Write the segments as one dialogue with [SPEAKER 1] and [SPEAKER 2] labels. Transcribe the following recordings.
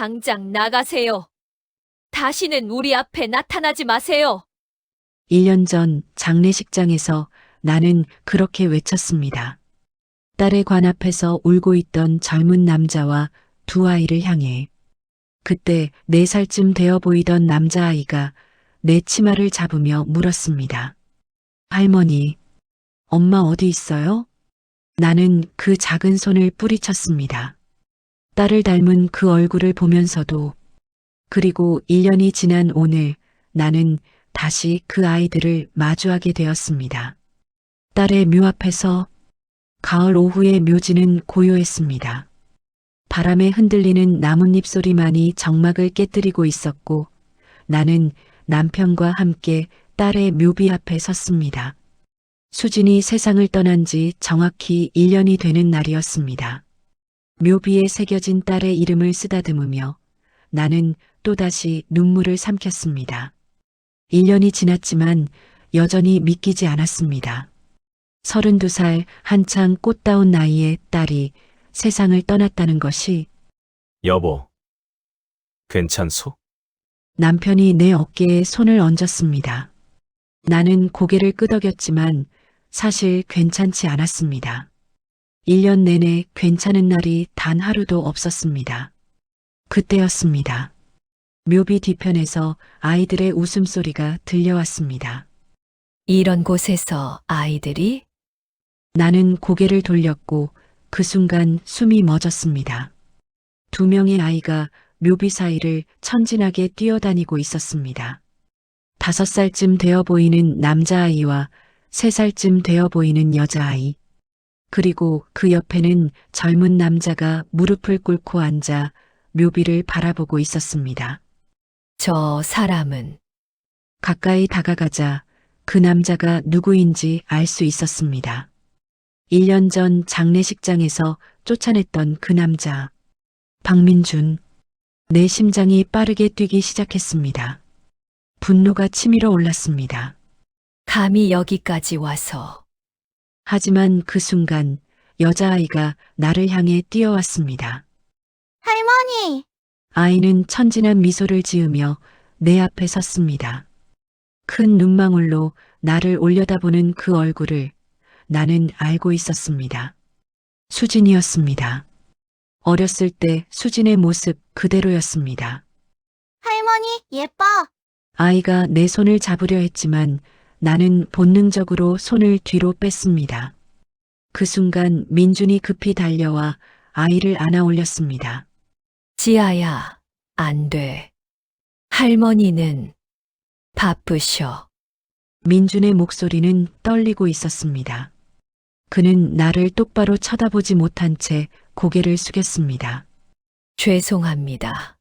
[SPEAKER 1] 당장 나가세요. 다시는 우리 앞에 나타나지 마세요.
[SPEAKER 2] 1년 전 장례식장에서 나는 그렇게 외쳤습니다. 딸의 관 앞에서 울고 있던 젊은 남자와 두 아이를 향해. 그때 4살쯤 되어 보이던 남자아이가 내 치마를 잡으며 물었습니다. 할머니, 엄마 어디 있어요? 나는 그 작은 손을 뿌리쳤습니다. 딸을 닮은 그 얼굴을 보면서도, 그리고 1년이 지난 오늘 나는 다시 그 아이들을 마주하게 되었습니다. 딸의 묘 앞에서 가을 오후의 묘지는 고요했습니다. 바람에 흔들리는 나뭇잎 소리만이 정막을 깨뜨리고 있었고 나는 남편과 함께 딸의 묘비 앞에 섰습니다. 수진이 세상을 떠난 지 정확히 1년이 되는 날이었습니다. 묘비에 새겨진 딸의 이름을 쓰다듬으며 나는 또다시 눈물을 삼켰습니다. 1년이 지났지만 여전히 믿기지 않았습니다. 32살 한창 꽃다운 나이에 딸이 세상을 떠났다는 것이.
[SPEAKER 3] 여보, 괜찮소?
[SPEAKER 2] 남편이 내 어깨에 손을 얹었습니다. 나는 고개를 끄덕였지만 사실 괜찮지 않았습니다. 1년 내내 괜찮은 날이 단 하루도 없었습니다. 그때였습니다. 묘비 뒤편에서 아이들의 웃음소리가 들려왔습니다.
[SPEAKER 1] 이런 곳에서 아이들이?
[SPEAKER 2] 나는 고개를 돌렸고 그 순간 숨이 멎었습니다. 2명의 아이가 묘비 사이를 천진하게 뛰어다니고 있었습니다. 5살쯤 되어 보이는 남자아이와 3살쯤 되어 보이는 여자아이. 그리고 그 옆에는 젊은 남자가 무릎을 꿇고 앉아 묘비를 바라보고 있었습니다.
[SPEAKER 1] 저 사람은?
[SPEAKER 2] 가까이 다가가자 그 남자가 누구인지 알 수 있었습니다. 1년 전 장례식장에서 쫓아냈던 그 남자. 박민준. 내 심장이 빠르게 뛰기 시작했습니다. 분노가 치밀어 올랐습니다.
[SPEAKER 1] 감히 여기까지 와서.
[SPEAKER 2] 하지만 그 순간 여자아이가 나를 향해 뛰어왔습니다.
[SPEAKER 4] 할머니!
[SPEAKER 2] 아이는 천진한 미소를 지으며 내 앞에 섰습니다. 큰 눈망울로 나를 올려다보는 그 얼굴을 나는 알고 있었습니다. 수진이었습니다. 어렸을 때 수진의 모습 그대로였습니다.
[SPEAKER 4] 할머니, 예뻐!
[SPEAKER 2] 아이가 내 손을 잡으려 했지만 나는 본능적으로 손을 뒤로 뺐습니다. 그 순간 민준이 급히 달려와 아이를 안아 올렸습니다.
[SPEAKER 1] 지아야, 안 돼. 할머니는 바쁘셔.
[SPEAKER 2] 민준의 목소리는 떨리고 있었습니다. 그는 나를 똑바로 쳐다보지 못한 채 고개를 숙였습니다.
[SPEAKER 1] 죄송합니다.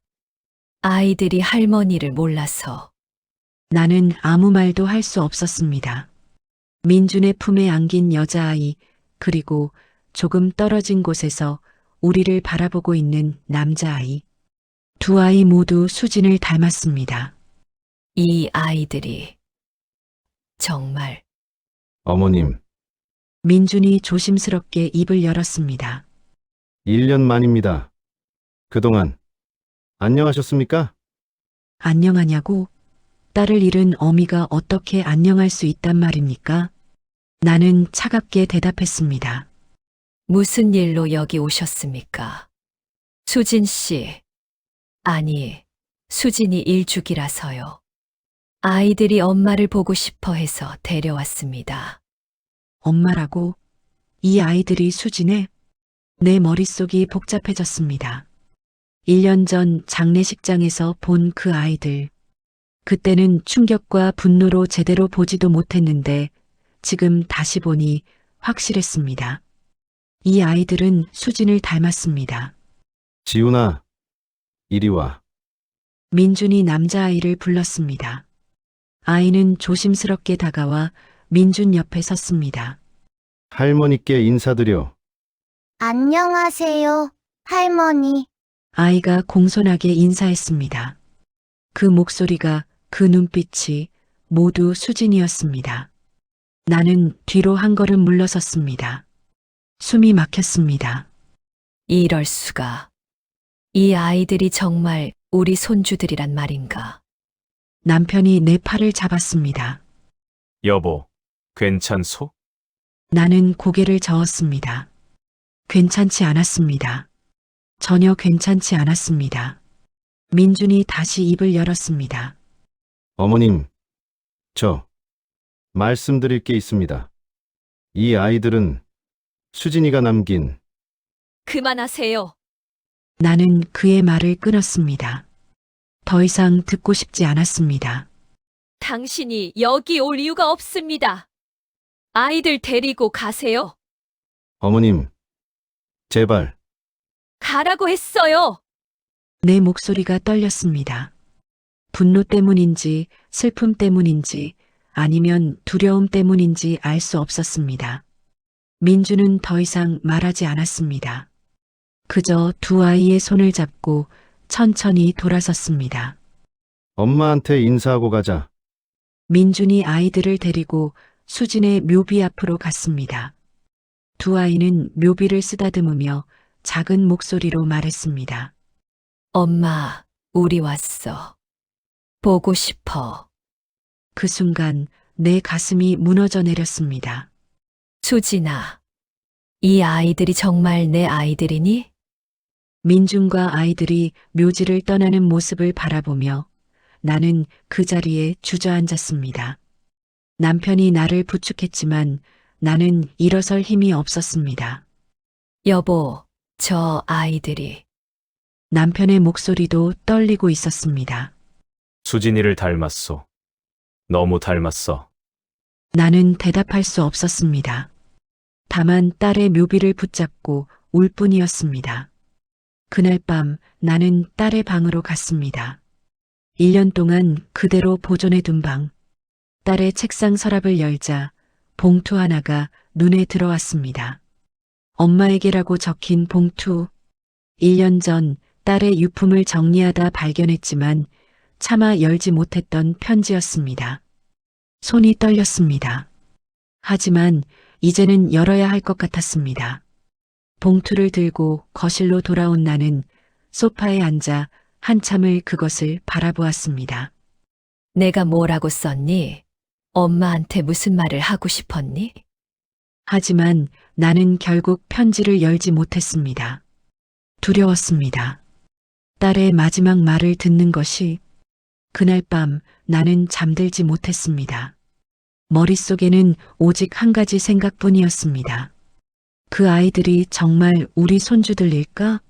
[SPEAKER 1] 아이들이 할머니를 몰라서.
[SPEAKER 2] 나는 아무 말도 할 수 없었습니다. 민준의 품에 안긴 여자아이, 그리고 조금 떨어진 곳에서 우리를 바라보고 있는 남자아이. 두 아이 모두 수진을 닮았습니다.
[SPEAKER 1] 이 아이들이 정말
[SPEAKER 3] 어머님,
[SPEAKER 2] 민준이 조심스럽게 입을 열었습니다.
[SPEAKER 3] 1년 만입니다. 그동안 안녕하셨습니까?
[SPEAKER 2] 안녕하냐고? 딸을 잃은 어미가 어떻게 안녕할 수 있단 말입니까? 나는 차갑게 대답했습니다.
[SPEAKER 1] 무슨 일로 여기 오셨습니까? 수진 씨. 아니, 수진이 일죽이라서요. 아이들이 엄마를 보고 싶어 해서 데려왔습니다.
[SPEAKER 2] 엄마라고? 이 아이들이 수진의? 내 머릿속이 복잡해졌습니다. 1년 전 장례식장에서 본 그 아이들. 그때는 충격과 분노로 제대로 보지도 못했는데 지금 다시 보니 확실했습니다. 이 아이들은 수진을 닮았습니다.
[SPEAKER 3] 지훈아, 이리 와.
[SPEAKER 2] 민준이 남자아이를 불렀습니다. 아이는 조심스럽게 다가와 민준 옆에 섰습니다.
[SPEAKER 3] 할머니께 인사드려.
[SPEAKER 4] 안녕하세요, 할머니.
[SPEAKER 2] 아이가 공손하게 인사했습니다. 그 목소리가, 그 눈빛이 모두 수진이었습니다. 나는 뒤로 한 걸음 물러섰습니다. 숨이 막혔습니다.
[SPEAKER 1] 이럴 수가. 이 아이들이 정말 우리 손주들이란 말인가?
[SPEAKER 2] 남편이 내 팔을 잡았습니다.
[SPEAKER 5] 여보, 괜찮소?
[SPEAKER 2] 나는 고개를 저었습니다. 괜찮지 않았습니다. 전혀 괜찮지 않았습니다. 민준이 다시 입을 열었습니다.
[SPEAKER 3] 어머님, 말씀드릴 게 있습니다. 이 아이들은 수진이가 남긴
[SPEAKER 1] 그만하세요.
[SPEAKER 2] 나는 그의 말을 끊었습니다. 더 이상 듣고 싶지 않았습니다.
[SPEAKER 1] 당신이 여기 올 이유가 없습니다. 아이들 데리고 가세요.
[SPEAKER 3] 어머님, 제발,
[SPEAKER 1] 가라고 했어요.
[SPEAKER 2] 내 목소리가 떨렸습니다. 분노 때문인지 슬픔 때문인지 아니면 두려움 때문인지 알 수 없었습니다. 민주는 더 이상 말하지 않았습니다. 그저 두 아이의 손을 잡고 천천히 돌아섰습니다.
[SPEAKER 3] 엄마한테 인사하고 가자.
[SPEAKER 2] 민준이 아이들을 데리고 수진의 묘비 앞으로 갔습니다. 두 아이는 묘비를 쓰다듬으며 작은 목소리로 말했습니다.
[SPEAKER 1] 엄마, 우리 왔어. 보고 싶어.
[SPEAKER 2] 그 순간 내 가슴이 무너져 내렸습니다.
[SPEAKER 1] 수진아, 이 아이들이 정말 내 아이들이니?
[SPEAKER 2] 민준과 아이들이 묘지를 떠나는 모습을 바라보며 나는 그 자리에 주저앉았습니다. 남편이 나를 부축했지만 나는 일어설 힘이 없었습니다.
[SPEAKER 1] 여보, 저 아이들이.
[SPEAKER 2] 남편의 목소리도 떨리고 있었습니다.
[SPEAKER 5] 수진이를 닮았소. 너무 닮았어.
[SPEAKER 2] 나는 대답할 수 없었습니다. 다만 딸의 묘비를 붙잡고 울 뿐이었습니다. 그날 밤 나는 딸의 방으로 갔습니다. 1년 동안 그대로 보존해 둔 방. 딸의 책상 서랍을 열자 봉투 하나가 눈에 들어왔습니다. 엄마에게라고 적힌 봉투. 1년 전 딸의 유품을 정리하다 발견했지만 차마 열지 못했던 편지였습니다. 손이 떨렸습니다. 하지만 이제는 열어야 할 것 같았습니다. 봉투를 들고 거실로 돌아온 나는 소파에 앉아 한참을 그것을 바라보았습니다.
[SPEAKER 1] 내가 뭐라고 썼니? 엄마한테 무슨 말을 하고 싶었니?
[SPEAKER 2] 하지만 나는 결국 편지를 열지 못했습니다. 두려웠습니다. 딸의 마지막 말을 듣는 것이. 그날 밤 나는 잠들지 못했습니다. 머릿속에는 오직 한 가지 생각뿐이었습니다. 그 아이들이 정말 우리 손주들일까?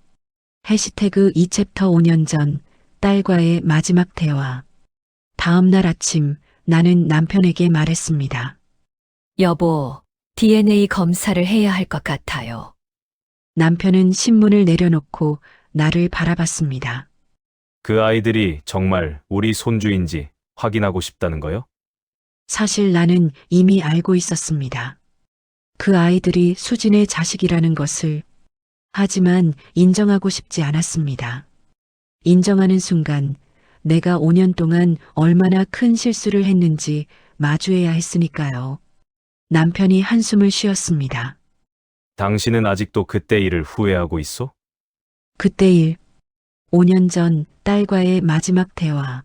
[SPEAKER 2] 해시태그 2챕터 5년 전 딸과의 마지막 대화. 다음 날 아침 나는 남편에게 말했습니다.
[SPEAKER 1] 여보, DNA 검사를 해야 할 것 같아요.
[SPEAKER 2] 남편은 신문을 내려놓고 나를 바라봤습니다.
[SPEAKER 5] 그 아이들이 정말 우리 손주인지 확인하고 싶다는 거요?
[SPEAKER 2] 사실 나는 이미 알고 있었습니다. 그 아이들이 수진의 자식이라는 것을. 하지만 인정하고 싶지 않았습니다. 인정하는 순간 내가 5년 동안 얼마나 큰 실수를 했는지 마주해야 했으니까요. 남편이 한숨을 쉬었습니다.
[SPEAKER 5] 당신은 아직도 그때 일을 후회하고 있어?
[SPEAKER 2] 그때 일. 5년 전 딸과의 마지막 대화.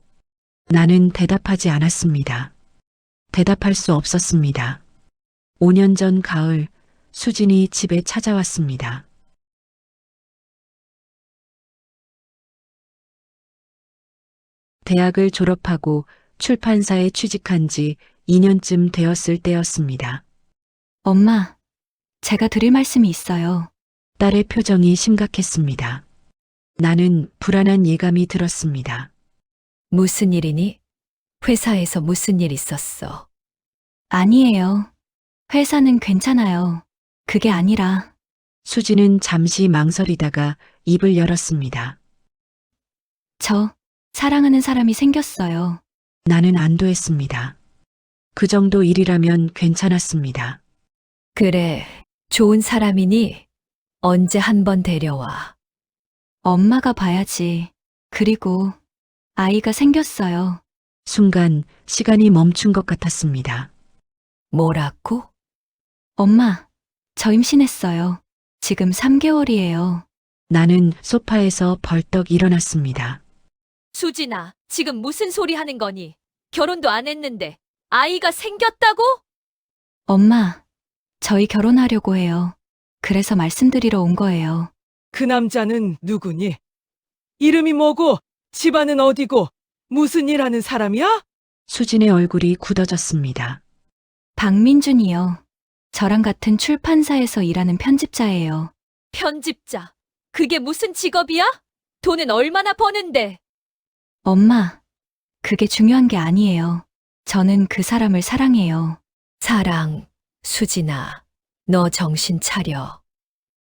[SPEAKER 2] 나는 대답하지 않았습니다. 대답할 수 없었습니다. 5년 전 가을, 수진이 집에 찾아왔습니다. 대학을 졸업하고 출판사에 취직한 지 2년쯤 되었을 때였습니다.
[SPEAKER 6] 엄마, 제가 드릴 말씀이 있어요.
[SPEAKER 2] 딸의 표정이 심각했습니다. 나는 불안한 예감이 들었습니다.
[SPEAKER 1] 무슨 일이니? 회사에서 무슨 일 있었어?
[SPEAKER 6] 아니에요. 회사는 괜찮아요. 그게 아니라
[SPEAKER 2] 수지는 잠시 망설이다가 입을 열었습니다.
[SPEAKER 6] 저 사랑하는 사람이 생겼어요.
[SPEAKER 2] 나는 안도했습니다. 그 정도 일이라면 괜찮았습니다.
[SPEAKER 1] 그래, 좋은 사람이니? 언제 한번 데려와.
[SPEAKER 6] 엄마가 봐야지. 그리고 아이가 생겼어요.
[SPEAKER 2] 순간 시간이 멈춘 것 같았습니다.
[SPEAKER 1] 뭐라고?
[SPEAKER 6] 엄마, 저 임신했어요. 지금 3개월이에요.
[SPEAKER 2] 나는 소파에서 벌떡 일어났습니다.
[SPEAKER 1] 수진아, 지금 무슨 소리 하는 거니? 결혼도 안 했는데 아이가 생겼다고?
[SPEAKER 6] 엄마, 저희 결혼하려고 해요. 그래서 말씀드리러 온 거예요.
[SPEAKER 7] 그 남자는 누구니? 이름이 뭐고, 집안은 어디고, 무슨 일 하는 사람이야?
[SPEAKER 2] 수진의 얼굴이 굳어졌습니다.
[SPEAKER 6] 박민준이요. 저랑 같은 출판사에서 일하는 편집자예요.
[SPEAKER 1] 편집자. 그게 무슨 직업이야? 돈은 얼마나 버는데?
[SPEAKER 6] 엄마, 그게 중요한 게 아니에요. 저는 그 사람을 사랑해요.
[SPEAKER 1] 사랑, 수진아, 너 정신 차려.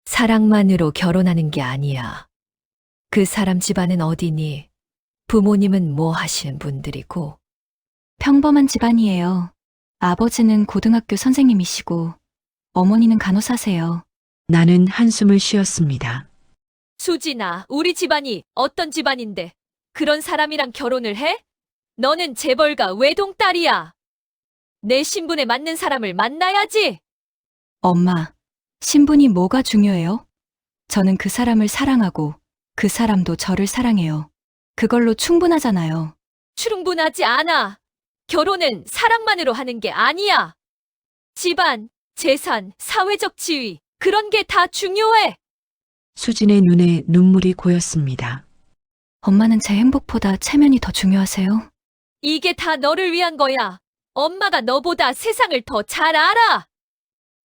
[SPEAKER 1] 사랑만으로 결혼하는 게 아니야. 그 사람 집안은 어디니? 부모님은 뭐 하시는 분들이고?
[SPEAKER 6] 평범한 집안이에요. 아버지는 고등학교 선생님이시고, 어머니는 간호사세요.
[SPEAKER 2] 나는 한숨을 쉬었습니다.
[SPEAKER 1] 수진아, 우리 집안이 어떤 집안인데 그런 사람이랑 결혼을 해? 너는 재벌가 외동딸이야. 내 신분에 맞는 사람을 만나야지.
[SPEAKER 6] 엄마, 신분이 뭐가 중요해요? 저는 그 사람을 사랑하고, 그 사람도 저를 사랑해요. 그걸로 충분하잖아요.
[SPEAKER 1] 충분하지 않아. 결혼은 사랑만으로 하는 게 아니야. 집안, 재산, 사회적 지위, 그런 게 다 중요해.
[SPEAKER 2] 수진의 눈에 눈물이 고였습니다.
[SPEAKER 6] 엄마는 제 행복보다 체면이 더 중요하세요?
[SPEAKER 1] 이게 다 너를 위한 거야. 엄마가 너보다 세상을 더 잘 알아.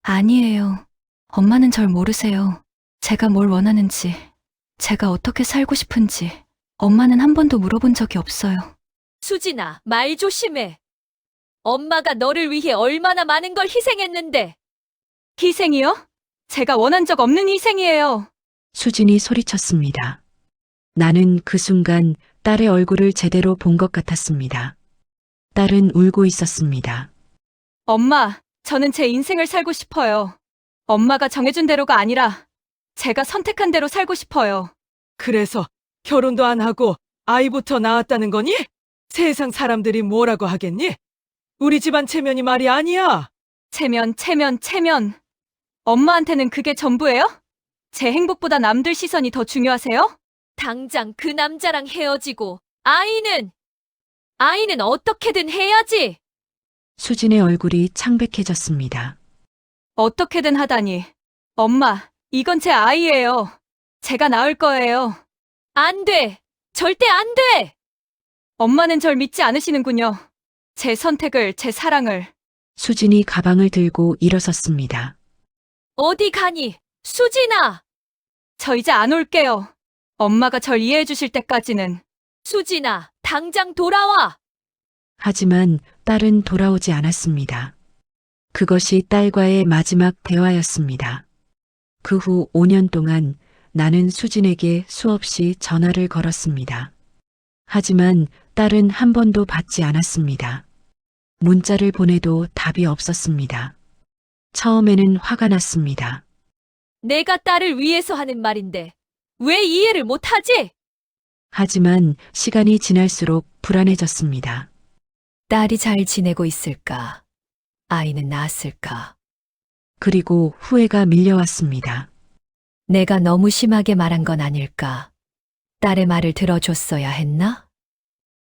[SPEAKER 6] 아니에요. 엄마는 절 모르세요. 제가 뭘 원하는지, 제가 어떻게 살고 싶은지, 엄마는 한 번도 물어본 적이 없어요.
[SPEAKER 1] 수진아, 말 조심해. 엄마가 너를 위해 얼마나 많은 걸 희생했는데.
[SPEAKER 6] 희생이요? 제가 원한 적 없는 희생이에요.
[SPEAKER 2] 수진이 소리쳤습니다. 나는 그 순간 딸의 얼굴을 제대로 본 것 같았습니다. 딸은 울고 있었습니다.
[SPEAKER 6] 엄마, 저는 제 인생을 살고 싶어요. 엄마가 정해준 대로가 아니라 제가 선택한 대로 살고 싶어요.
[SPEAKER 7] 그래서 결혼도 안 하고 아이부터 낳았다는 거니? 세상 사람들이 뭐라고 하겠니? 우리 집안 체면이 말이 아니야.
[SPEAKER 6] 체면. 엄마한테는 그게 전부예요? 제 행복보다 남들 시선이 더 중요하세요?
[SPEAKER 1] 당장 그 남자랑 헤어지고 아이는 어떻게든 해야지.
[SPEAKER 2] 수진의 얼굴이 창백해졌습니다.
[SPEAKER 6] 어떻게든 하다니. 엄마, 이건 제 아이예요. 제가 낳을 거예요.
[SPEAKER 1] 안 돼. 절대 안 돼.
[SPEAKER 6] 엄마는 절 믿지 않으시는군요. 제 선택을, 제 사랑을.
[SPEAKER 2] 수진이 가방을 들고 일어섰습니다.
[SPEAKER 1] 어디 가니? 수진아.
[SPEAKER 6] 저 이제 안 올게요. 엄마가 절 이해해 주실 때까지는.
[SPEAKER 1] 수진아, 당장 돌아와.
[SPEAKER 2] 하지만 딸은 돌아오지 않았습니다. 그것이 딸과의 마지막 대화였습니다. 그 후 5년 동안 나는 수진에게 수없이 전화를 걸었습니다. 하지만 딸은 한 번도 받지 않았습니다. 문자를 보내도 답이 없었습니다. 처음에는 화가 났습니다.
[SPEAKER 1] 내가 딸을 위해서 하는 말인데 왜 이해를 못하지?
[SPEAKER 2] 하지만 시간이 지날수록 불안해졌습니다.
[SPEAKER 1] 딸이 잘 지내고 있을까? 아이는 낳았을까?
[SPEAKER 2] 그리고 후회가 밀려왔습니다.
[SPEAKER 1] 내가 너무 심하게 말한 건 아닐까? 딸의 말을 들어줬어야 했나?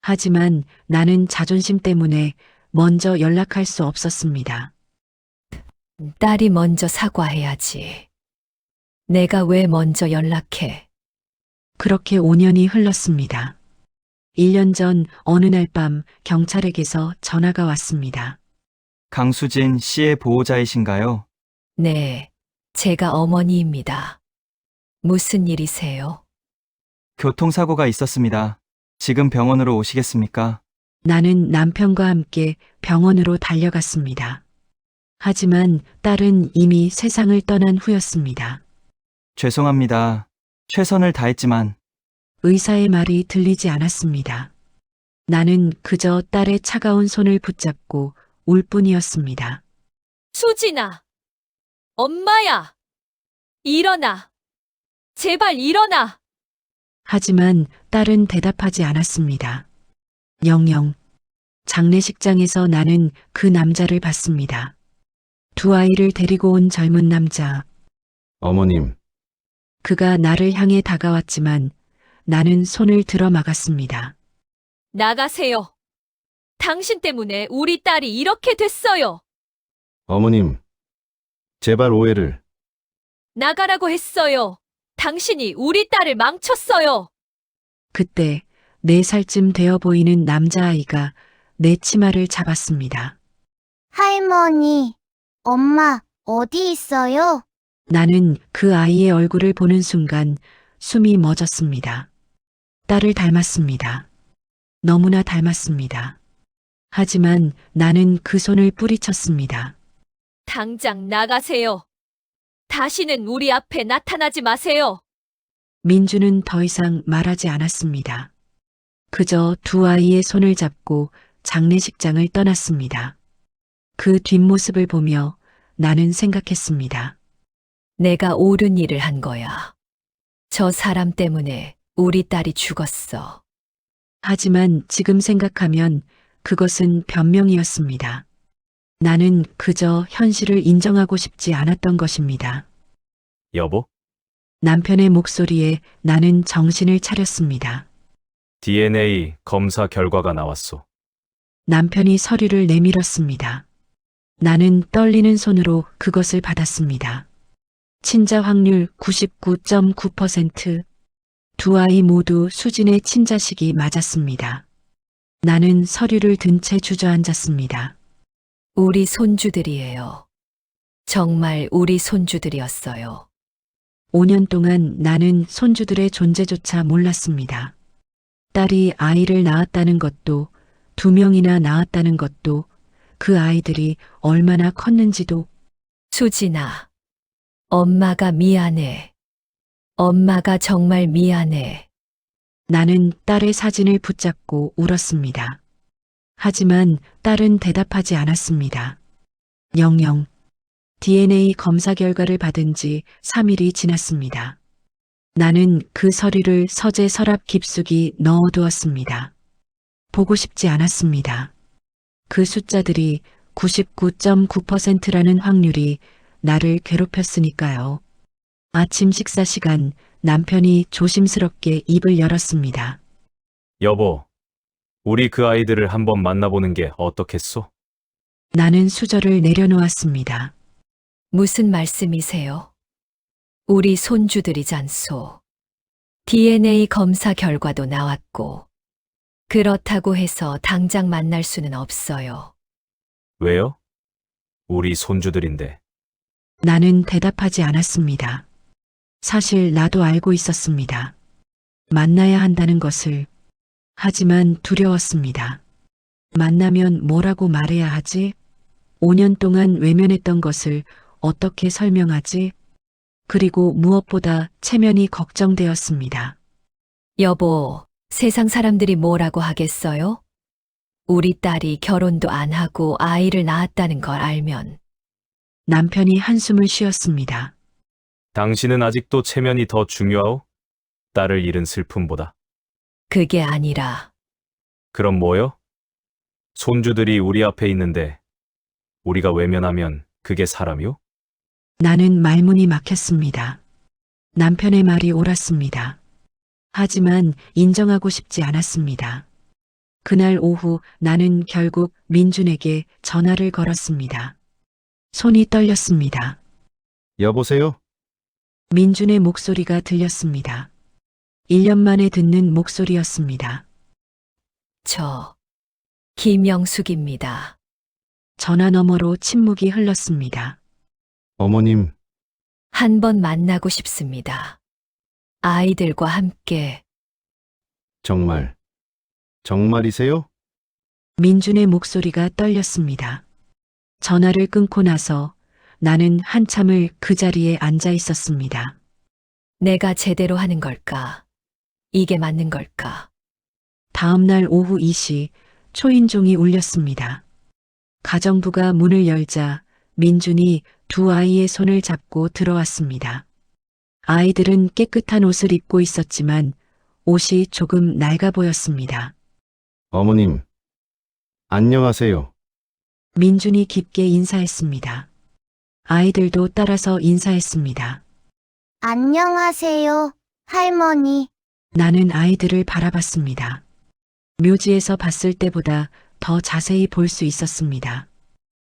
[SPEAKER 2] 하지만 나는 자존심 때문에 먼저 연락할 수 없었습니다.
[SPEAKER 1] 딸이 먼저 사과해야지. 내가 왜 먼저 연락해?
[SPEAKER 2] 그렇게 5년이 흘렀습니다. 1년 전 어느 날 밤 경찰에게서 전화가 왔습니다.
[SPEAKER 8] 강수진 씨의 보호자이신가요?
[SPEAKER 1] 네, 제가 어머니입니다. 무슨 일이세요?
[SPEAKER 8] 교통사고가 있었습니다. 지금 병원으로 오시겠습니까?
[SPEAKER 2] 나는 남편과 함께 병원으로 달려갔습니다. 하지만 딸은 이미 세상을 떠난 후였습니다.
[SPEAKER 8] 죄송합니다. 최선을 다했지만
[SPEAKER 2] 의사의 말이 들리지 않았습니다. 나는 그저 딸의 차가운 손을 붙잡고 울 뿐이었습니다.
[SPEAKER 1] 수진아, 엄마야. 일어나. 제발 일어나.
[SPEAKER 2] 하지만 딸은 대답하지 않았습니다. 영영. 장례식장에서 나는 그 남자를 봤습니다. 두 아이를 데리고 온 젊은 남자.
[SPEAKER 3] 어머님,
[SPEAKER 2] 그가 나를 향해 다가왔지만 나는 손을 들어 막았습니다.
[SPEAKER 1] 나가세요. 당신 때문에 우리 딸이 이렇게 됐어요.
[SPEAKER 3] 어머님, 제발 오해를.
[SPEAKER 1] 나가라고 했어요. 당신이 우리 딸을 망쳤어요.
[SPEAKER 2] 그때 4살쯤 되어 보이는 남자아이가 내 치마를 잡았습니다.
[SPEAKER 4] 할머니, 엄마, 어디 있어요?
[SPEAKER 2] 나는 그 아이의 얼굴을 보는 순간 숨이 멎었습니다. 딸을 닮았습니다. 너무나 닮았습니다. 하지만 나는 그 손을 뿌리쳤습니다.
[SPEAKER 1] 당장 나가세요. 다시는 우리 앞에 나타나지 마세요.
[SPEAKER 2] 민주는 더 이상 말하지 않았습니다. 그저 두 아이의 손을 잡고 장례식장을 떠났습니다. 그 뒷모습을 보며 나는 생각했습니다.
[SPEAKER 1] 내가 옳은 일을 한 거야. 저 사람 때문에 우리 딸이 죽었어.
[SPEAKER 2] 하지만 지금 생각하면 그것은 변명이었습니다. 나는 그저 현실을 인정하고 싶지 않았던 것입니다.
[SPEAKER 5] 여보,
[SPEAKER 2] 남편의 목소리에 나는 정신을 차렸습니다.
[SPEAKER 5] DNA 검사 결과가 나왔소.
[SPEAKER 2] 남편이 서류를 내밀었습니다. 나는 떨리는 손으로 그것을 받았습니다. 친자 확률 99.9%. 두 아이 모두 수진의 친자식이 맞았습니다. 나는 서류를 든 채 주저앉았습니다.
[SPEAKER 1] 우리 손주들이에요. 정말 우리 손주들이었어요.
[SPEAKER 2] 5년 동안 나는 손주들의 존재조차 몰랐습니다. 딸이 아이를 낳았다는 것도, 2명이나 낳았다는 것도, 그 아이들이 얼마나 컸는지도.
[SPEAKER 1] 수진아, 엄마가 미안해. 엄마가 정말 미안해.
[SPEAKER 2] 나는 딸의 사진을 붙잡고 울었습니다. 하지만 딸은 대답하지 않았습니다. 영영. DNA 검사 결과를 받은 지 3일이 지났습니다. 나는 그 서류를 서재 서랍 깊숙이 넣어두었습니다. 보고 싶지 않았습니다. 그 숫자들이 99.9%라는 확률이 나를 괴롭혔으니까요. 아침 식사 시간 남편이 조심스럽게 입을 열었습니다.
[SPEAKER 5] 여보, 우리 그 아이들을 한번 만나보는 게 어떻겠소?
[SPEAKER 2] 나는 수저를 내려놓았습니다.
[SPEAKER 1] 무슨 말씀이세요? 우리 손주들이잖소. DNA 검사 결과도 나왔고. 그렇다고 해서 당장 만날 수는 없어요.
[SPEAKER 5] 왜요? 우리 손주들인데.
[SPEAKER 2] 나는 대답하지 않았습니다. 사실 나도 알고 있었습니다. 만나야 한다는 것을. 하지만 두려웠습니다. 만나면 뭐라고 말해야 하지? 5년 동안 외면했던 것을 어떻게 설명하지? 그리고 무엇보다 체면이 걱정되었습니다.
[SPEAKER 1] 여보, 세상 사람들이 뭐라고 하겠어요? 우리 딸이 결혼도 안 하고 아이를 낳았다는 걸 알면.
[SPEAKER 2] 남편이 한숨을 쉬었습니다.
[SPEAKER 5] 당신은 아직도 체면이 더 중요하오? 딸을 잃은 슬픔보다.
[SPEAKER 1] 그게 아니라
[SPEAKER 5] 그럼 뭐요? 손주들이 우리 앞에 있는데 우리가 외면하면 그게 사람이요?
[SPEAKER 2] 나는 말문이 막혔습니다. 남편의 말이 옳았습니다. 하지만 인정하고 싶지 않았습니다. 그날 오후 나는 결국 민준에게 전화를 걸었습니다. 손이 떨렸습니다.
[SPEAKER 3] 여보세요?
[SPEAKER 2] 민준의 목소리가 들렸습니다. 1년 만에 듣는 목소리였습니다.
[SPEAKER 1] 저 김영숙입니다.
[SPEAKER 2] 전화 너머로 침묵이 흘렀습니다.
[SPEAKER 3] 어머님,
[SPEAKER 1] 한 번 만나고 싶습니다. 아이들과 함께.
[SPEAKER 3] 정말이세요?
[SPEAKER 2] 민준의 목소리가 떨렸습니다. 전화를 끊고 나서 나는 한참을 그 자리에 앉아 있었습니다.
[SPEAKER 1] 내가 제대로 하는 걸까? 이게 맞는 걸까?
[SPEAKER 2] 다음 날 오후 2시 초인종이 울렸습니다. 가정부가 문을 열자 민준이 두 아이의 손을 잡고 들어왔습니다. 아이들은 깨끗한 옷을 입고 있었지만 옷이 조금 낡아 보였습니다.
[SPEAKER 3] 어머님, 안녕하세요.
[SPEAKER 2] 민준이 깊게 인사했습니다. 아이들도 따라서 인사했습니다.
[SPEAKER 4] 안녕하세요, 할머니.
[SPEAKER 2] 나는 아이들을 바라봤습니다. 묘지에서 봤을 때보다 더 자세히 볼 수 있었습니다.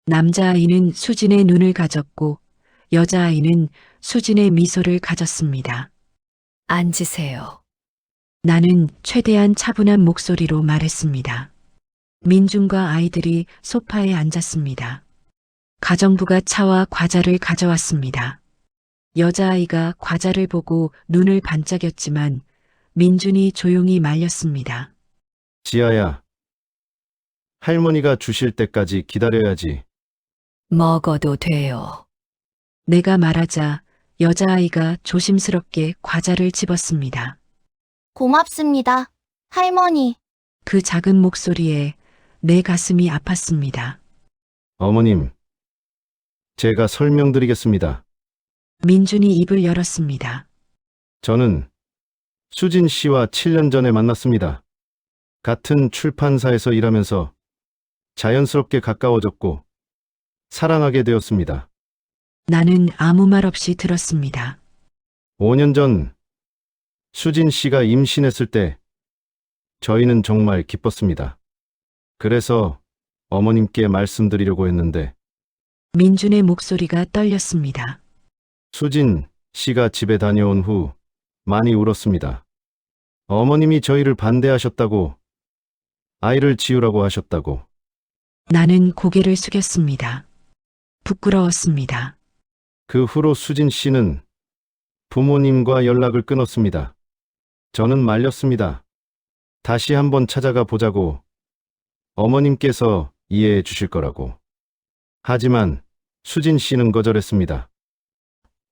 [SPEAKER 2] 남자아이는 수진의 눈을 가졌고 여자아이는 수진의 미소를 가졌습니다.
[SPEAKER 1] 앉으세요.
[SPEAKER 2] 나는 최대한 차분한 목소리로 말했습니다. 민준과 아이들이 소파에 앉았습니다. 가정부가 차와 과자를 가져왔습니다. 여자아이가 과자를 보고 눈을 반짝였지만 민준이 조용히 말렸습니다.
[SPEAKER 3] 지아야. 할머니가 주실 때까지 기다려야지.
[SPEAKER 1] 먹어도 돼요.
[SPEAKER 2] 내가 말하자 여자아이가 조심스럽게 과자를 집었습니다.
[SPEAKER 4] 고맙습니다, 할머니.
[SPEAKER 2] 그 작은 목소리에 내 가슴이 아팠습니다.
[SPEAKER 3] 어머님. 제가 설명드리겠습니다.
[SPEAKER 2] 민준이 입을 열었습니다.
[SPEAKER 3] 저는 수진 씨와 7년 전에 만났습니다. 같은 출판사에서 일하면서 자연스럽게 가까워졌고 사랑하게 되었습니다.
[SPEAKER 2] 나는 아무 말 없이 들었습니다.
[SPEAKER 3] 5년 전 수진 씨가 임신했을 때 저희는 정말 기뻤습니다. 그래서 어머님께 말씀드리려고 했는데
[SPEAKER 2] 민준의 목소리가 떨렸습니다.
[SPEAKER 3] 수진 씨가 집에 다녀온 후 많이 울었습니다. 어머님이 저희를 반대하셨다고, 아이를 지우라고 하셨다고.
[SPEAKER 2] 나는 고개를 숙였습니다. 부끄러웠습니다.
[SPEAKER 3] 그 후로 수진 씨는 부모님과 연락을 끊었습니다. 저는 말렸습니다. 다시 한번 찾아가 보자고, 어머님께서 이해해 주실 거라고. 하지만 수진 씨는 거절했습니다.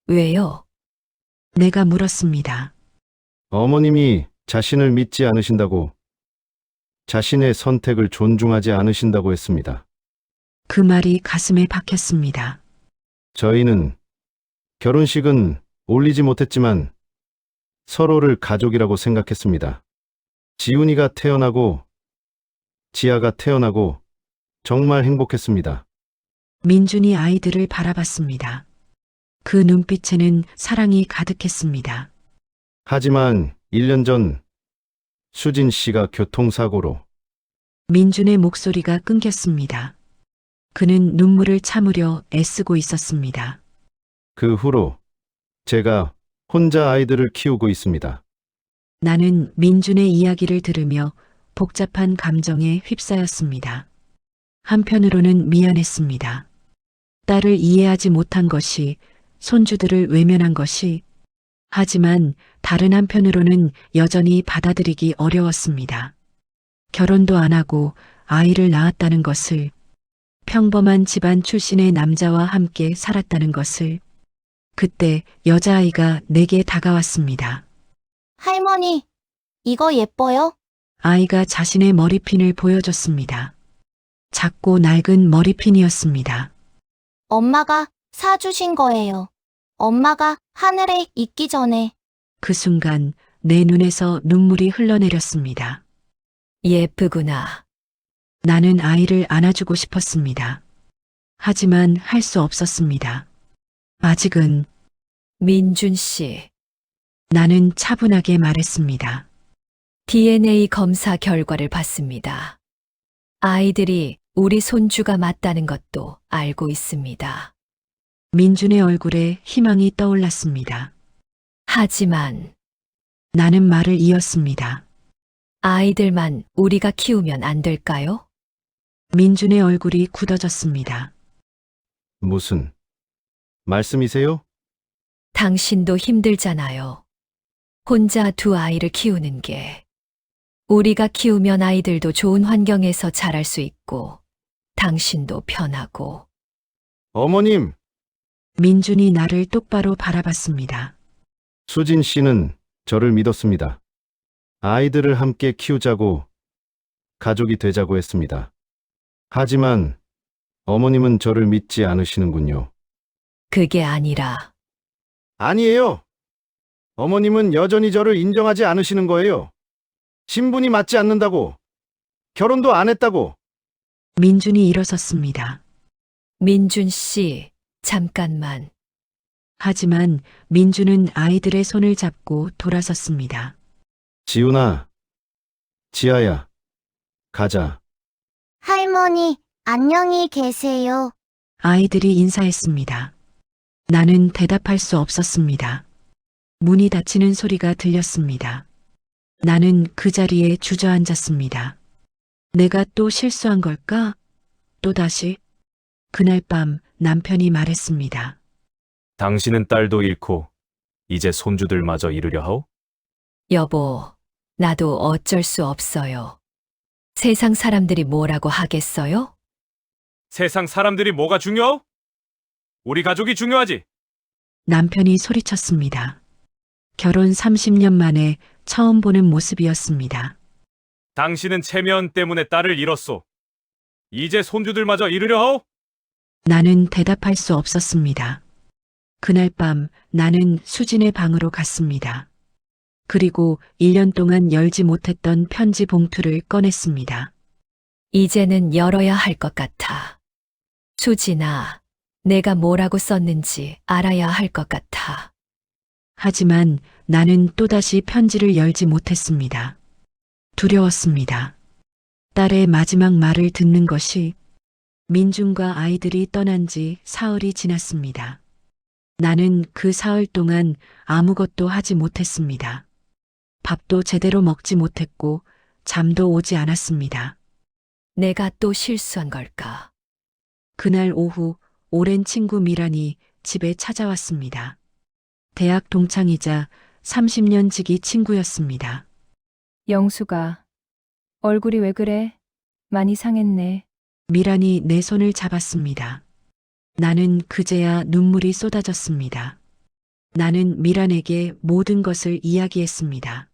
[SPEAKER 1] 왜요?
[SPEAKER 2] 내가 물었습니다.
[SPEAKER 3] 어머님이 자신을 믿지 않으신다고, 자신의 선택을 존중하지 않으신다고 했습니다.
[SPEAKER 2] 그 말이 가슴에 박혔습니다.
[SPEAKER 3] 저희는 결혼식은 올리지 못했지만 서로를 가족이라고 생각했습니다. 지훈이가 태어나고 지아가 태어나고 정말 행복했습니다.
[SPEAKER 2] 민준이 아이들을 바라봤습니다. 그 눈빛에는 사랑이 가득했습니다.
[SPEAKER 3] 하지만 1년 전 수진 씨가 교통사고로
[SPEAKER 2] 민준의 목소리가 끊겼습니다. 그는 눈물을 참으려 애쓰고 있었습니다.
[SPEAKER 3] 그 후로 제가 혼자 아이들을 키우고 있습니다.
[SPEAKER 2] 나는 민준의 이야기를 들으며 복잡한 감정에 휩싸였습니다. 한편으로는 미안했습니다. 딸을 이해하지 못한 것이, 손주들을 외면한 것이, 하지만 다른 한편으로는 여전히 받아들이기 어려웠습니다. 결혼도 안 하고 아이를 낳았다는 것을, 평범한 집안 출신의 남자와 함께 살았다는 것을. 그때 여자아이가 내게 다가왔습니다.
[SPEAKER 4] 할머니, 이거 예뻐요?
[SPEAKER 2] 아이가 자신의 머리핀을 보여줬습니다. 작고 낡은 머리핀이었습니다.
[SPEAKER 4] 엄마가 사주신 거예요. 엄마가 하늘에 있기 전에.
[SPEAKER 2] 그 순간 내 눈에서 눈물이 흘러내렸습니다.
[SPEAKER 1] 예쁘구나.
[SPEAKER 2] 나는 아이를 안아주고 싶었습니다. 하지만 할 수 없었습니다. 아직은.
[SPEAKER 1] 민준 씨,
[SPEAKER 2] 나는 차분하게 말했습니다.
[SPEAKER 1] DNA 검사 결과를 봤습니다. 아이들이 우리 손주가 맞다는 것도 알고 있습니다.
[SPEAKER 2] 민준의 얼굴에 희망이 떠올랐습니다.
[SPEAKER 1] 하지만
[SPEAKER 2] 나는 말을 이었습니다.
[SPEAKER 1] 아이들만 우리가 키우면 안 될까요?
[SPEAKER 2] 민준의 얼굴이 굳어졌습니다.
[SPEAKER 3] 무슨 말씀이세요?
[SPEAKER 1] 당신도 힘들잖아요. 혼자 두 아이를 키우는 게. 우리가 키우면 아이들도 좋은 환경에서 자랄 수 있고, 당신도 편하고.
[SPEAKER 3] 어머님,
[SPEAKER 2] 민준이 나를 똑바로 바라봤습니다.
[SPEAKER 3] 수진 씨는 저를 믿었습니다. 아이들을 함께 키우자고, 가족이 되자고 했습니다. 하지만 어머님은 저를 믿지 않으시는군요.
[SPEAKER 1] 그게 아니라
[SPEAKER 3] 아니에요. 어머님은 여전히 저를 인정하지 않으시는 거예요. 신분이 맞지 않는다고, 결혼도 안 했다고.
[SPEAKER 2] 민준이 일어섰습니다.
[SPEAKER 1] 민준 씨, 잠깐만.
[SPEAKER 2] 하지만 민주는 아이들의 손을 잡고 돌아섰습니다.
[SPEAKER 3] 지훈아, 지아야, 가자.
[SPEAKER 4] 할머니, 안녕히 계세요.
[SPEAKER 2] 아이들이 인사했습니다. 나는 대답할 수 없었습니다. 문이 닫히는 소리가 들렸습니다. 나는 그 자리에 주저앉았습니다. 내가 또 실수한 걸까? 또다시? 그날 밤 남편이 말했습니다.
[SPEAKER 5] 당신은 딸도 잃고 이제 손주들마저 잃으려 하오?
[SPEAKER 1] 여보, 나도 어쩔 수 없어요. 세상 사람들이 뭐라고 하겠어요?
[SPEAKER 5] 세상 사람들이 뭐가 중요하오? 우리 가족이 중요하지.
[SPEAKER 2] 남편이 소리쳤습니다. 결혼 30년 만에 처음 보는 모습이었습니다.
[SPEAKER 5] 당신은 체면 때문에 딸을 잃었소. 이제 손주들마저 잃으려 하오?
[SPEAKER 2] 나는 대답할 수 없었습니다. 그날 밤 나는 수진의 방으로 갔습니다. 그리고 1년 동안 열지 못했던 편지 봉투를 꺼냈습니다.
[SPEAKER 1] 이제는 열어야 할 것 같아. 수진아, 내가 뭐라고 썼는지 알아야 할 것 같아.
[SPEAKER 2] 하지만 나는 또다시 편지를 열지 못했습니다. 두려웠습니다. 딸의 마지막 말을 듣는 것이. 민준과 아이들이 떠난 지 사흘이 지났습니다. 나는 그 사흘 동안 아무것도 하지 못했습니다. 밥도 제대로 먹지 못했고 잠도 오지 않았습니다.
[SPEAKER 1] 내가 또 실수한 걸까?
[SPEAKER 2] 그날 오후 오랜 친구 미란이 집에 찾아왔습니다. 대학 동창이자 30년 지기 친구였습니다.
[SPEAKER 6] 영수가 얼굴이 왜 그래? 많이 상했네.
[SPEAKER 2] 미란이 내 손을 잡았습니다. 나는 그제야 눈물이 쏟아졌습니다. 나는 미란에게 모든 것을 이야기했습니다.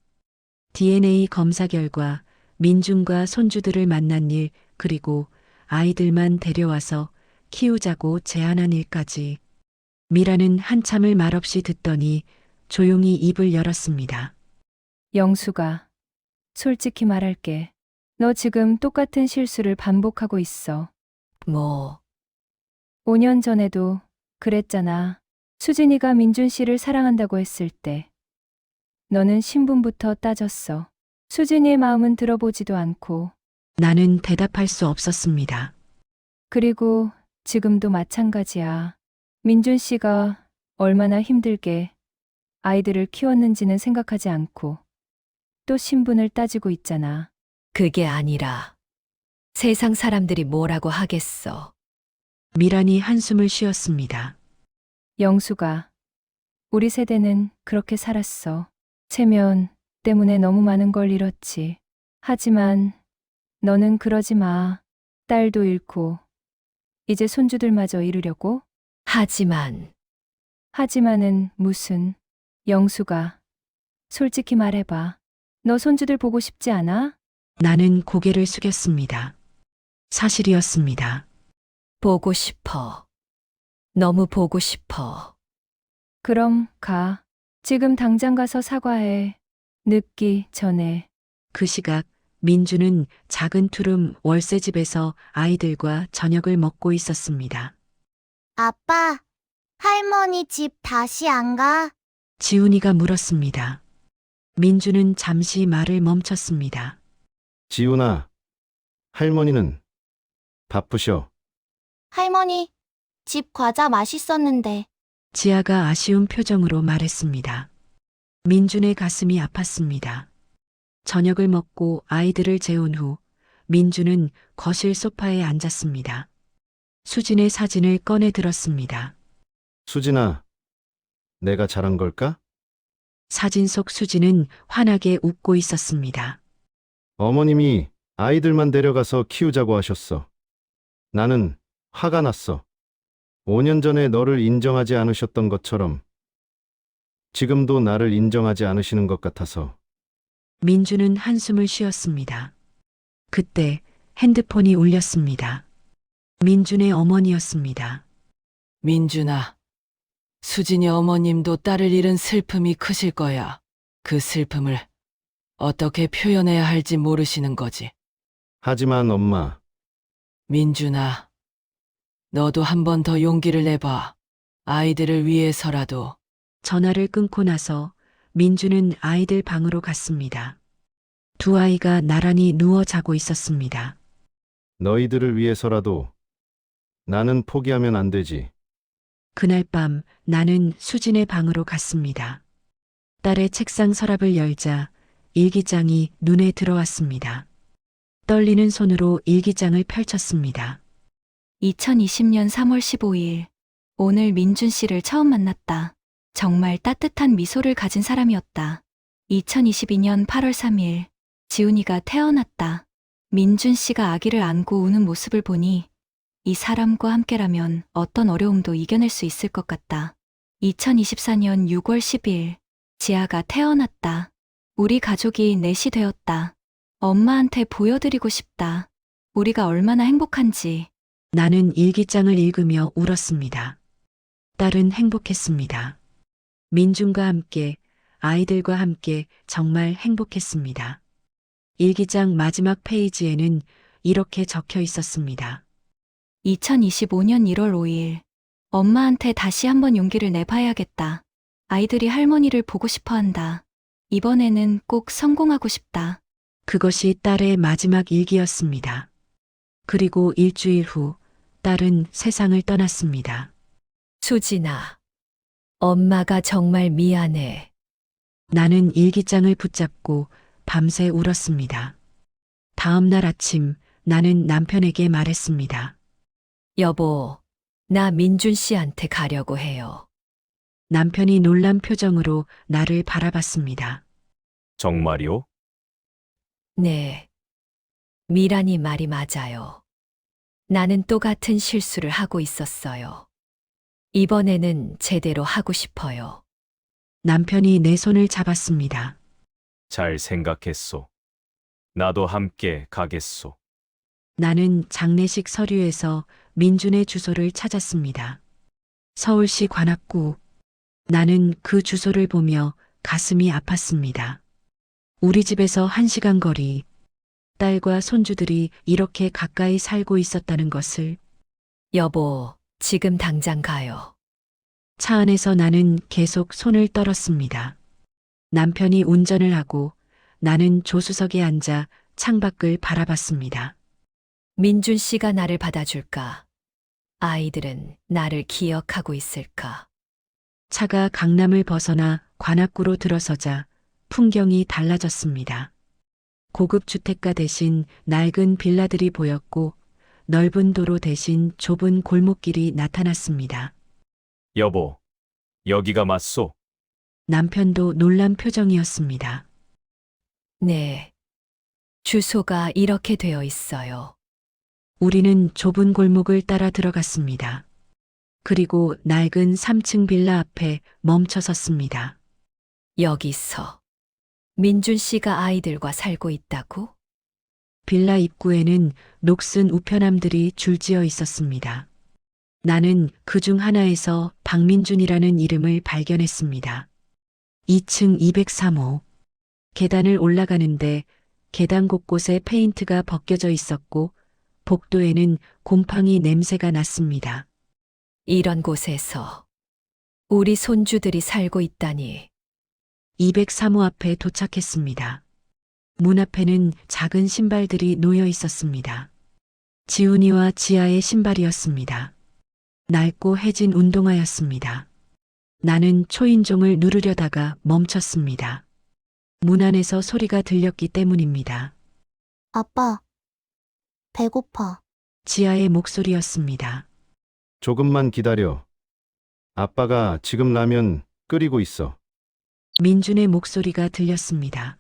[SPEAKER 2] DNA 검사 결과 민준과 손주들을 만난 일, 그리고 아이들만 데려와서 키우자고 제안한 일까지. 미란은 한참을 말없이 듣더니 조용히 입을 열었습니다.
[SPEAKER 6] 영수가 솔직히 말할게. 너 지금 똑같은 실수를 반복하고 있어.
[SPEAKER 1] 뭐,
[SPEAKER 6] 5년 전에도 그랬잖아. 수진이가 민준 씨를 사랑한다고 했을 때. 너는 신분부터 따졌어. 수진이의 마음은 들어보지도 않고.
[SPEAKER 2] 나는 대답할 수 없었습니다.
[SPEAKER 6] 그리고 지금도 마찬가지야. 민준 씨가 얼마나 힘들게 아이들을 키웠는지는 생각하지 않고 또 신분을 따지고 있잖아.
[SPEAKER 1] 그게 아니라 세상 사람들이 뭐라고 하겠어.
[SPEAKER 2] 미란이 한숨을 쉬었습니다.
[SPEAKER 6] 영수가 우리 세대는 그렇게 살았어. 체면 때문에 너무 많은 걸 잃었지. 하지만 너는 그러지 마. 딸도 잃고 이제 손주들마저 잃으려고? 하지만은 무슨. 영수가 솔직히 말해봐. 너 손주들 보고 싶지 않아?
[SPEAKER 2] 나는 고개를 숙였습니다. 사실이었습니다.
[SPEAKER 1] 보고 싶어. 너무 보고 싶어.
[SPEAKER 6] 그럼 가. 지금 당장 가서 사과해. 늦기 전에.
[SPEAKER 2] 그 시각 민주는 작은 투룸 월세집에서 아이들과 저녁을 먹고 있었습니다.
[SPEAKER 4] 아빠, 할머니 집 다시 안 가?
[SPEAKER 2] 지훈이가 물었습니다. 민주는 잠시 말을 멈췄습니다.
[SPEAKER 3] 지훈아, 할머니는 바쁘셔.
[SPEAKER 4] 할머니, 집 과자 맛있었는데.
[SPEAKER 2] 지아가 아쉬운 표정으로 말했습니다. 민준의 가슴이 아팠습니다. 저녁을 먹고 아이들을 재운 후 민주는 거실 소파에 앉았습니다. 수진의 사진을 꺼내 들었습니다.
[SPEAKER 3] 수진아, 내가 잘한 걸까?
[SPEAKER 2] 사진 속 수진은 환하게 웃고 있었습니다.
[SPEAKER 3] 어머님이 아이들만 데려가서 키우자고 하셨어. 나는 화가 났어. 5년 전에 너를 인정하지 않으셨던 것처럼 지금도 나를 인정하지 않으시는 것 같아서.
[SPEAKER 2] 민주는 한숨을 쉬었습니다. 그때 핸드폰이 울렸습니다. 민준의 어머니였습니다.
[SPEAKER 7] 민준아, 수진이 어머님도 딸을 잃은 슬픔이 크실 거야. 그 슬픔을 어떻게 표현해야 할지 모르시는 거지.
[SPEAKER 3] 하지만 엄마,
[SPEAKER 7] 민준아, 너도 한 번 더 용기를 내봐. 아이들을 위해서라도.
[SPEAKER 2] 전화를 끊고 나서 민주는 아이들 방으로 갔습니다. 두 아이가 나란히 누워 자고 있었습니다.
[SPEAKER 3] 너희들을 위해서라도 나는 포기하면 안 되지.
[SPEAKER 2] 그날 밤 나는 수진의 방으로 갔습니다. 딸의 책상 서랍을 열자 일기장이 눈에 들어왔습니다. 떨리는 손으로 일기장을 펼쳤습니다.
[SPEAKER 6] 2020년 3월 15일. 오늘 민준 씨를 처음 만났다. 정말 따뜻한 미소를 가진 사람이었다. 2022년 8월 3일. 지훈이가 태어났다. 민준 씨가 아기를 안고 우는 모습을 보니 이 사람과 함께라면 어떤 어려움도 이겨낼 수 있을 것 같다. 2024년 6월 10일. 지아가 태어났다. 우리 가족이 넷이 되었다. 엄마한테 보여드리고 싶다. 우리가 얼마나 행복한지.
[SPEAKER 2] 나는 일기장을 읽으며 울었습니다. 딸은 행복했습니다. 민준과 함께, 아이들과 함께 정말 행복했습니다. 일기장 마지막 페이지에는 이렇게 적혀 있었습니다.
[SPEAKER 6] 2025년 1월 5일. 엄마한테 다시 한번 용기를 내봐야겠다. 아이들이 할머니를 보고 싶어 한다. 이번에는 꼭 성공하고 싶다.
[SPEAKER 2] 그것이 딸의 마지막 일기였습니다. 그리고 일주일 후 딸은 세상을 떠났습니다.
[SPEAKER 1] 수진아, 엄마가 정말 미안해.
[SPEAKER 2] 나는 일기장을 붙잡고 밤새 울었습니다. 다음 날 아침 나는 남편에게 말했습니다.
[SPEAKER 1] 여보, 나 민준 씨한테 가려고 해요.
[SPEAKER 2] 남편이 놀란 표정으로 나를 바라봤습니다.
[SPEAKER 5] 정말이요?
[SPEAKER 1] 네. 미란이 말이 맞아요. 나는 또 같은 실수를 하고 있었어요. 이번에는 제대로 하고 싶어요.
[SPEAKER 2] 남편이 내 손을 잡았습니다.
[SPEAKER 5] 잘 생각했소. 나도 함께 가겠소.
[SPEAKER 2] 나는 장례식 서류에서 민준의 주소를 찾았습니다. 서울시 관악구. 나는 그 주소를 보며 가슴이 아팠습니다. 우리 집에서 1시간 거리, 딸과 손주들이 이렇게 가까이 살고 있었다는 것을.
[SPEAKER 1] 여보, 지금 당장 가요.
[SPEAKER 2] 차 안에서 나는 계속 손을 떨었습니다. 남편이 운전을 하고 나는 조수석에 앉아 창밖을 바라봤습니다.
[SPEAKER 1] 민준 씨가 나를 받아줄까? 아이들은 나를 기억하고 있을까?
[SPEAKER 2] 차가 강남을 벗어나 관악구로 들어서자 풍경이 달라졌습니다. 고급 주택가 대신 낡은 빌라들이 보였고 넓은 도로 대신 좁은 골목길이 나타났습니다.
[SPEAKER 5] 여보, 여기가 맞소?
[SPEAKER 2] 남편도 놀란 표정이었습니다.
[SPEAKER 1] 네. 주소가 이렇게 되어 있어요.
[SPEAKER 2] 우리는 좁은 골목을 따라 들어갔습니다. 그리고 낡은 3층 빌라 앞에 멈춰 섰습니다.
[SPEAKER 1] 여기서 민준 씨가 아이들과 살고 있다고?
[SPEAKER 2] 빌라 입구에는 녹슨 우편함들이 줄지어 있었습니다. 나는 그중 하나에서 박민준이라는 이름을 발견했습니다. 2층 203호. 계단을 올라가는데 계단 곳곳에 페인트가 벗겨져 있었고 복도에는 곰팡이 냄새가 났습니다.
[SPEAKER 1] 이런 곳에서 우리 손주들이 살고 있다니.
[SPEAKER 2] 203호 앞에 도착했습니다. 문 앞에는 작은 신발들이 놓여 있었습니다. 지훈이와 지아의 신발이었습니다. 낡고 해진 운동화였습니다. 나는 초인종을 누르려다가 멈췄습니다. 문 안에서 소리가 들렸기 때문입니다.
[SPEAKER 4] 아빠, 배고파.
[SPEAKER 2] 지아의 목소리였습니다.
[SPEAKER 3] 조금만 기다려. 아빠가 지금 라면 끓이고 있어.
[SPEAKER 2] 민준의 목소리가 들렸습니다.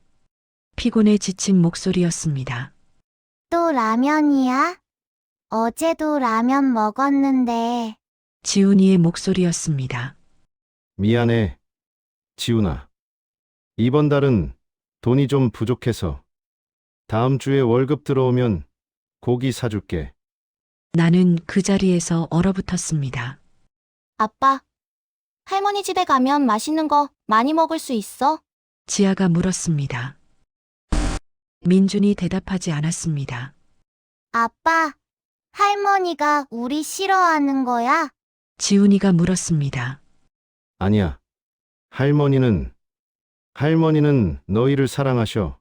[SPEAKER 2] 피곤에 지친 목소리였습니다.
[SPEAKER 4] 또 라면이야? 어제도 라면 먹었는데.
[SPEAKER 2] 지훈이의 목소리였습니다.
[SPEAKER 3] 미안해, 지훈아. 이번 달은 돈이 좀 부족해서 다음 주에 월급 들어오면 고기 사줄게.
[SPEAKER 2] 나는 그 자리에서 얼어붙었습니다.
[SPEAKER 4] 아빠, 할머니 집에 가면 맛있는 거 많이 먹을 수 있어?
[SPEAKER 2] 지아가 물었습니다. 민준이 대답하지 않았습니다.
[SPEAKER 4] 아빠, 할머니가 우리 싫어하는 거야?
[SPEAKER 2] 지훈이가 물었습니다.
[SPEAKER 3] 아니야. 할머니는 너희를 사랑하셔.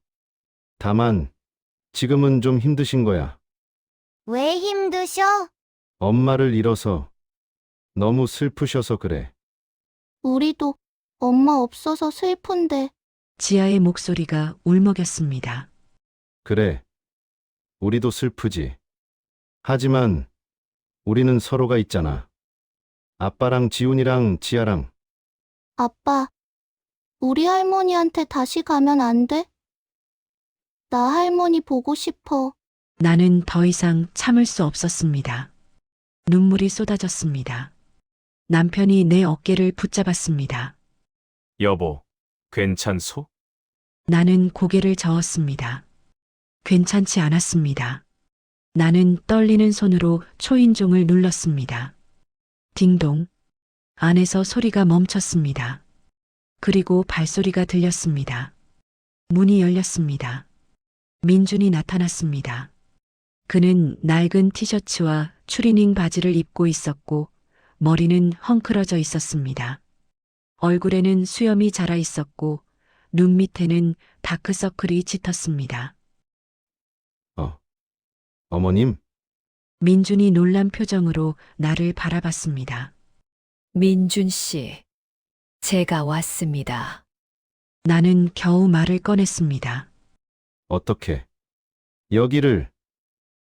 [SPEAKER 3] 다만, 지금은 좀 힘드신 거야.
[SPEAKER 4] 왜 힘드셔?
[SPEAKER 3] 엄마를 잃어서 너무 슬프셔서 그래.
[SPEAKER 4] 우리도 엄마 없어서 슬픈데.
[SPEAKER 2] 지아의 목소리가 울먹였습니다.
[SPEAKER 3] 그래. 우리도 슬프지. 하지만 우리는 서로가 있잖아. 아빠랑 지훈이랑 지아랑.
[SPEAKER 4] 아빠, 우리 할머니한테 다시 가면 안 돼? 나 할머니 보고 싶어.
[SPEAKER 2] 나는 더 이상 참을 수 없었습니다. 눈물이 쏟아졌습니다. 남편이 내 어깨를 붙잡았습니다.
[SPEAKER 5] 여보, 괜찮소?
[SPEAKER 2] 나는 고개를 저었습니다. 괜찮지 않았습니다. 나는 떨리는 손으로 초인종을 눌렀습니다. 딩동. 안에서 소리가 멈췄습니다. 그리고 발소리가 들렸습니다. 문이 열렸습니다. 민준이 나타났습니다. 그는 낡은 티셔츠와 추리닝 바지를 입고 있었고 머리는 헝클어져 있었습니다. 얼굴에는 수염이 자라 있었고 눈 밑에는 다크서클이 짙었습니다.
[SPEAKER 3] 어머님,
[SPEAKER 2] 민준이 놀란 표정으로 나를 바라봤습니다.
[SPEAKER 1] 민준 씨, 제가 왔습니다.
[SPEAKER 2] 나는 겨우 말을 꺼냈습니다.
[SPEAKER 3] 어떻게? 여기를,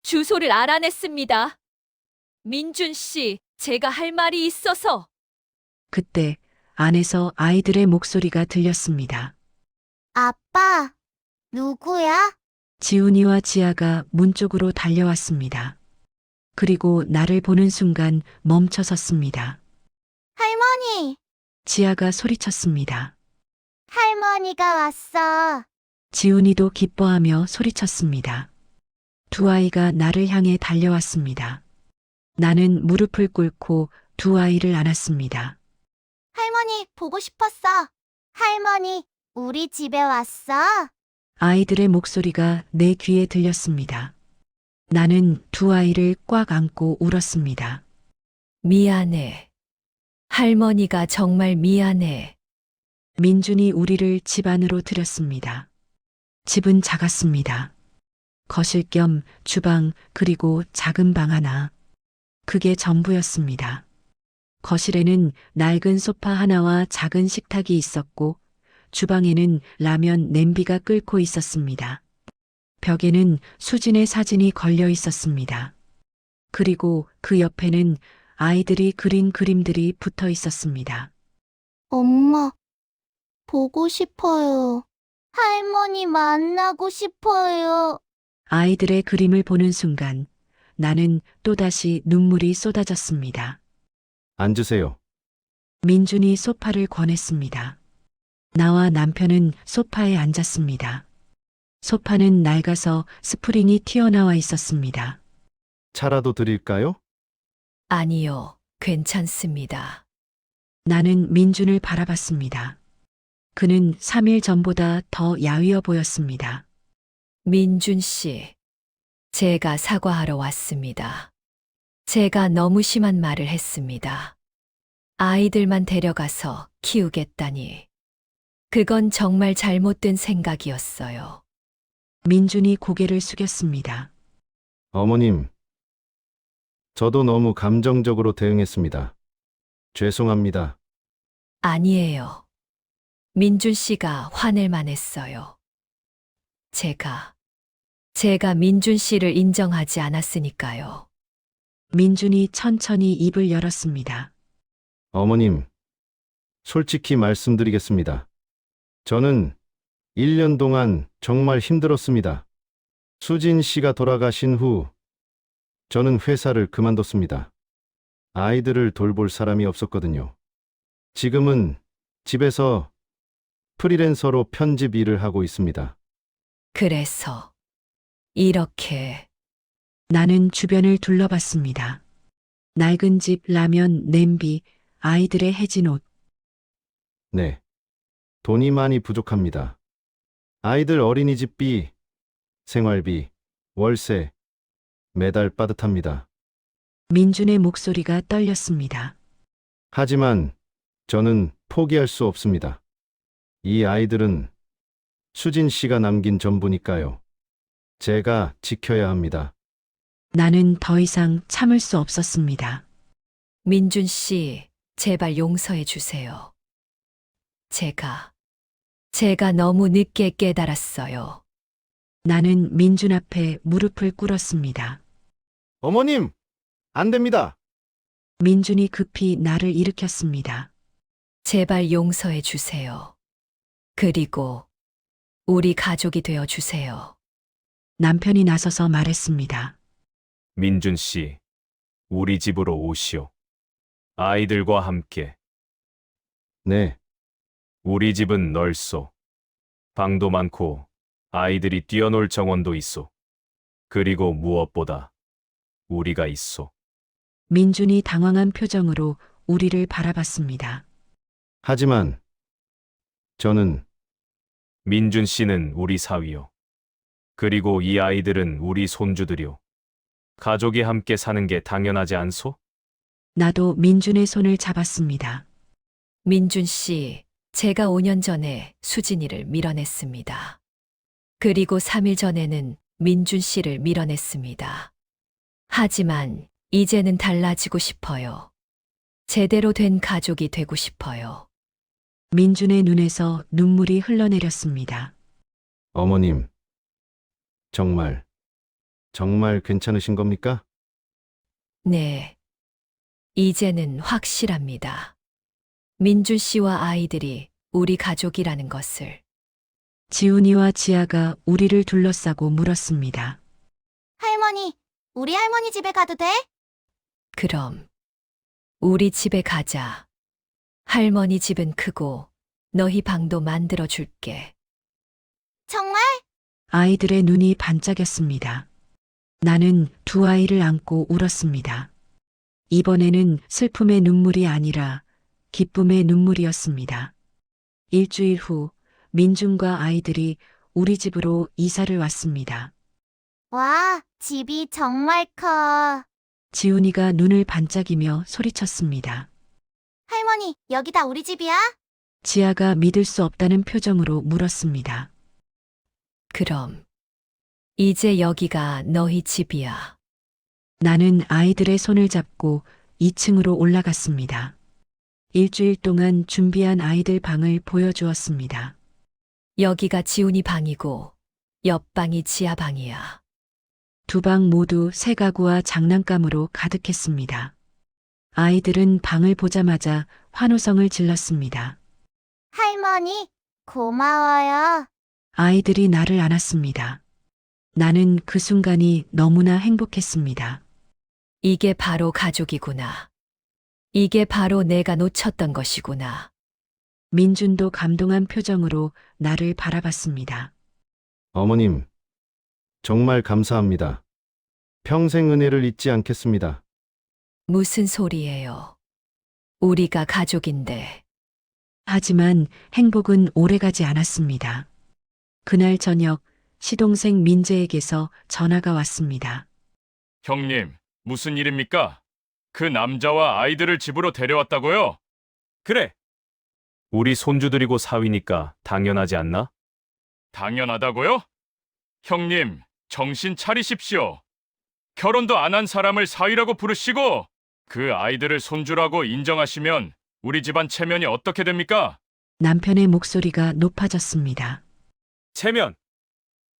[SPEAKER 1] 주소를 알아냈습니다. 민준 씨, 제가 할 말이 있어서.
[SPEAKER 2] 그때 안에서 아이들의 목소리가 들렸습니다.
[SPEAKER 4] 아빠, 누구야?
[SPEAKER 2] 지훈이와 지아가 문 쪽으로 달려왔습니다. 그리고 나를 보는 순간 멈춰 섰습니다.
[SPEAKER 4] 할머니,
[SPEAKER 2] 지아가 소리쳤습니다.
[SPEAKER 4] 할머니가 왔어.
[SPEAKER 2] 지훈이도 기뻐하며 소리쳤습니다. 두 아이가 나를 향해 달려왔습니다. 나는 무릎을 꿇고 두 아이를 안았습니다.
[SPEAKER 4] 할머니, 보고 싶었어. 할머니, 우리 집에 왔어.
[SPEAKER 2] 아이들의 목소리가 내 귀에 들렸습니다. 나는 두 아이를 꽉 안고 울었습니다.
[SPEAKER 1] 미안해. 할머니가 정말 미안해.
[SPEAKER 2] 민준이 우리를 집 안으로 들였습니다. 집은 작았습니다. 거실 겸 주방 그리고 작은 방 하나. 그게 전부였습니다. 거실에는 낡은 소파 하나와 작은 식탁이 있었고 주방에는 라면 냄비가 끓고 있었습니다. 벽에는 수진의 사진이 걸려 있었습니다. 그리고 그 옆에는 아이들이 그린 그림들이 붙어 있었습니다.
[SPEAKER 4] 엄마, 보고 싶어요. 할머니 만나고 싶어요.
[SPEAKER 2] 아이들의 그림을 보는 순간 나는 또다시 눈물이 쏟아졌습니다.
[SPEAKER 3] 앉으세요.
[SPEAKER 2] 민준이 소파를 권했습니다. 나와 남편은 소파에 앉았습니다. 소파는 낡아서 스프링이 튀어나와 있었습니다.
[SPEAKER 3] 차라도 드릴까요?
[SPEAKER 1] 아니요, 괜찮습니다.
[SPEAKER 2] 나는 민준을 바라봤습니다. 그는 3일 전보다 더 야위어 보였습니다.
[SPEAKER 1] 민준 씨, 제가 사과하러 왔습니다. 제가 너무 심한 말을 했습니다. 아이들만 데려가서 키우겠다니. 그건 정말 잘못된 생각이었어요.
[SPEAKER 2] 민준이 고개를 숙였습니다.
[SPEAKER 3] 어머님, 저도 너무 감정적으로 대응했습니다. 죄송합니다.
[SPEAKER 1] 아니에요. 민준 씨가 화낼 만했어요. 제가 민준 씨를 인정하지 않았으니까요.
[SPEAKER 2] 민준이 천천히 입을 열었습니다.
[SPEAKER 3] 어머님, 솔직히 말씀드리겠습니다. 저는 1년 동안 정말 힘들었습니다. 수진 씨가 돌아가신 후 저는 회사를 그만뒀습니다. 아이들을 돌볼 사람이 없었거든요. 지금은 집에서 프리랜서로 편집 일을 하고 있습니다.
[SPEAKER 1] 그래서 이렇게
[SPEAKER 2] 나는 주변을 둘러봤습니다. 낡은 집, 라면, 냄비, 아이들의 해진 옷.
[SPEAKER 3] 네. 돈이 많이 부족합니다. 아이들 어린이집비, 생활비, 월세, 매달 빠듯합니다.
[SPEAKER 2] 민준의 목소리가 떨렸습니다.
[SPEAKER 3] 하지만 저는 포기할 수 없습니다. 이 아이들은 수진 씨가 남긴 전부니까요. 제가 지켜야 합니다.
[SPEAKER 2] 나는 더 이상 참을 수 없었습니다.
[SPEAKER 1] 민준 씨, 제발 용서해 주세요. 제가 너무 늦게 깨달았어요.
[SPEAKER 2] 나는 민준 앞에 무릎을 꿇었습니다.
[SPEAKER 3] 어머님, 안 됩니다.
[SPEAKER 2] 민준이 급히 나를 일으켰습니다.
[SPEAKER 1] 제발 용서해 주세요. 그리고 우리 가족이 되어 주세요.
[SPEAKER 2] 남편이 나서서 말했습니다.
[SPEAKER 5] 민준 씨, 우리 집으로 오시오. 아이들과 함께.
[SPEAKER 3] 네,
[SPEAKER 5] 우리 집은 넓소. 방도 많고 아이들이 뛰어놀 정원도 있소. 그리고 무엇보다 우리가 있소.
[SPEAKER 2] 민준이 당황한 표정으로 우리를 바라봤습니다.
[SPEAKER 3] 하지만 저는
[SPEAKER 5] 민준 씨는 우리 사위요. 그리고 이 아이들은 우리 손주들이요. 가족이 함께 사는 게 당연하지 않소?
[SPEAKER 2] 나도 민준의 손을 잡았습니다.
[SPEAKER 1] 민준 씨, 제가 5년 전에 수진이를 밀어냈습니다. 그리고 3일 전에는 민준 씨를 밀어냈습니다. 하지만 이제는 달라지고 싶어요. 제대로 된 가족이 되고 싶어요.
[SPEAKER 2] 민준의 눈에서 눈물이 흘러내렸습니다.
[SPEAKER 3] 어머님, 정말 괜찮으신 겁니까?
[SPEAKER 1] 네. 이제는 확실합니다. 민준 씨와 아이들이 우리 가족이라는 것을.
[SPEAKER 2] 지훈이와 지아가 우리를 둘러싸고 물었습니다.
[SPEAKER 4] 할머니, 우리 할머니 집에 가도 돼?
[SPEAKER 1] 그럼 우리 집에 가자. 할머니 집은 크고 너희 방도 만들어 줄게.
[SPEAKER 4] 정말?
[SPEAKER 2] 아이들의 눈이 반짝였습니다. 나는 두 아이를 안고 울었습니다. 이번에는 슬픔의 눈물이 아니라 기쁨의 눈물이었습니다. 일주일 후 민준과 아이들이 우리 집으로 이사를 왔습니다.
[SPEAKER 4] 와, 집이 정말 커.
[SPEAKER 2] 지훈이가 눈을 반짝이며 소리쳤습니다.
[SPEAKER 4] 할머니, 여기 다 우리 집이야?
[SPEAKER 2] 지아가 믿을 수 없다는 표정으로 물었습니다.
[SPEAKER 1] 그럼 이제 여기가 너희 집이야.
[SPEAKER 2] 나는 아이들의 손을 잡고 2층으로 올라갔습니다. 일주일 동안 준비한 아이들 방을 보여주었습니다.
[SPEAKER 1] 여기가 지훈이 방이고 옆방이 지아 방이야.
[SPEAKER 2] 두 방 모두 새 가구와 장난감으로 가득했습니다. 아이들은 방을 보자마자 환호성을 질렀습니다.
[SPEAKER 4] 할머니, 고마워요.
[SPEAKER 2] 아이들이 나를 안았습니다. 나는 그 순간이 너무나 행복했습니다.
[SPEAKER 1] 이게 바로 가족이구나. 이게 바로 내가 놓쳤던 것이구나.
[SPEAKER 2] 민준도 감동한 표정으로 나를 바라봤습니다.
[SPEAKER 3] 어머님, 정말 감사합니다. 평생 은혜를 잊지 않겠습니다.
[SPEAKER 1] 무슨 소리예요? 우리가 가족인데.
[SPEAKER 2] 하지만 행복은 오래가지 않았습니다. 그날 저녁 시동생 민재에게서 전화가 왔습니다.
[SPEAKER 5] 형님, 무슨 일입니까? 그 남자와 아이들을 집으로 데려왔다고요? 그래. 우리 손주들이고 사위니까 당연하지 않나? 당연하다고요? 형님, 정신 차리십시오. 결혼도 안 한 사람을 사위라고 부르시고 그 아이들을 손주라고 인정하시면 우리 집안 체면이 어떻게 됩니까?
[SPEAKER 2] 남편의 목소리가 높아졌습니다.
[SPEAKER 5] 체면.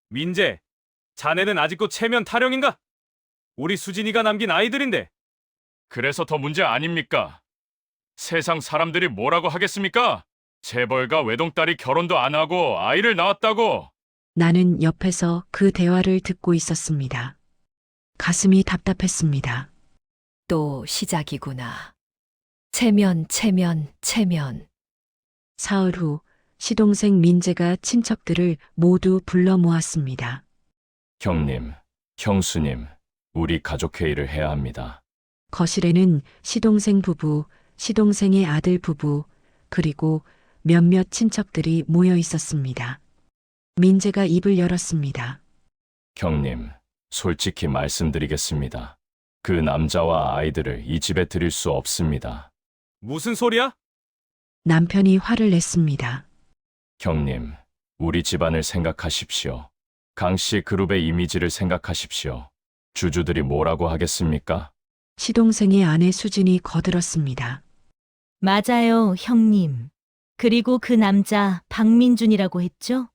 [SPEAKER 5] 민재, 자네는 아직도 체면 타령인가? 우리 수진이가 남긴 아이들인데. 그래서 더 문제 아닙니까? 세상 사람들이 뭐라고 하겠습니까? 재벌가 외동딸이 결혼도 안 하고 아이를 낳았다고.
[SPEAKER 2] 나는 옆에서 그 대화를 듣고 있었습니다. 가슴이 답답했습니다.
[SPEAKER 1] 또 시작이구나. 체면.
[SPEAKER 2] 사흘 후 시동생 민재가 친척들을 모두 불러 모았습니다.
[SPEAKER 5] 형님, 형수님, 우리 가족회의를 해야 합니다.
[SPEAKER 2] 거실에는 시동생 부부, 시동생의 아들 부부, 그리고 몇몇 친척들이 모여 있었습니다. 민재가 입을 열었습니다.
[SPEAKER 5] 형님, 솔직히 말씀드리겠습니다. 그 남자와 아이들을 이 집에 들일 수 없습니다. 무슨 소리야?
[SPEAKER 2] 남편이 화를 냈습니다.
[SPEAKER 5] 형님, 우리 집안을 생각하십시오. 강씨 그룹의 이미지를 생각하십시오. 주주들이 뭐라고 하겠습니까?
[SPEAKER 2] 시동생의 아내 수진이 거들었습니다.
[SPEAKER 9] 맞아요, 형님. 그리고 그 남자 박민준이라고 했죠?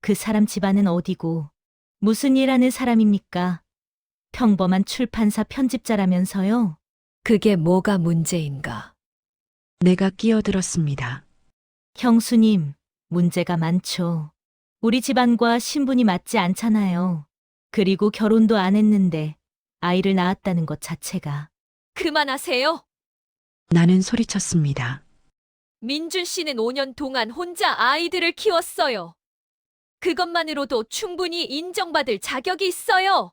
[SPEAKER 9] 그 사람 집안은 어디고 무슨 일 하는 사람입니까? 평범한 출판사 편집자라면서요?
[SPEAKER 1] 그게 뭐가 문제인가?
[SPEAKER 2] 내가 끼어들었습니다.
[SPEAKER 9] 형수님, 문제가 많죠. 우리 집안과 신분이 맞지 않잖아요. 그리고 결혼도 안 했는데 아이를 낳았다는 것 자체가.
[SPEAKER 1] 그만하세요.
[SPEAKER 2] 나는 소리쳤습니다.
[SPEAKER 1] 민준 씨는 5년 동안 혼자 아이들을 키웠어요. 그것만으로도 충분히 인정받을 자격이 있어요.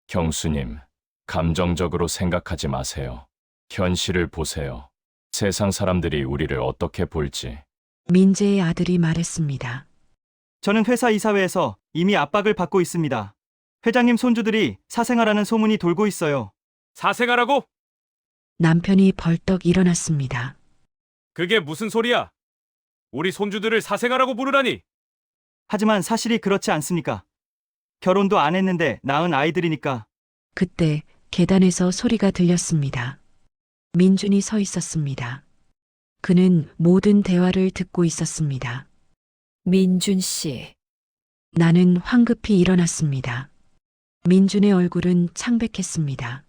[SPEAKER 5] 형수님, 감정적으로 생각하지 마세요. 현실을 보세요. 세상 사람들이 우리를 어떻게 볼지.
[SPEAKER 2] 민재의 아들이 말했습니다.
[SPEAKER 8] 저는 회사 이사회에서 이미 압박을 받고 있습니다. 회장님 손주들이 사생아라는 소문이 돌고 있어요.
[SPEAKER 5] 사생아라고?
[SPEAKER 2] 남편이 벌떡 일어났습니다.
[SPEAKER 5] 그게 무슨 소리야? 우리 손주들을 사생아라고 부르다니.
[SPEAKER 8] 하지만 사실이 그렇지 않습니까? 결혼도 안 했는데 낳은 아이들이니까.
[SPEAKER 2] 그때 계단에서 소리가 들렸습니다. 민준이 서 있었습니다. 그는 모든 대화를 듣고 있었습니다.
[SPEAKER 1] 민준 씨,
[SPEAKER 2] 나는 황급히 일어났습니다. 민준의 얼굴은 창백했습니다.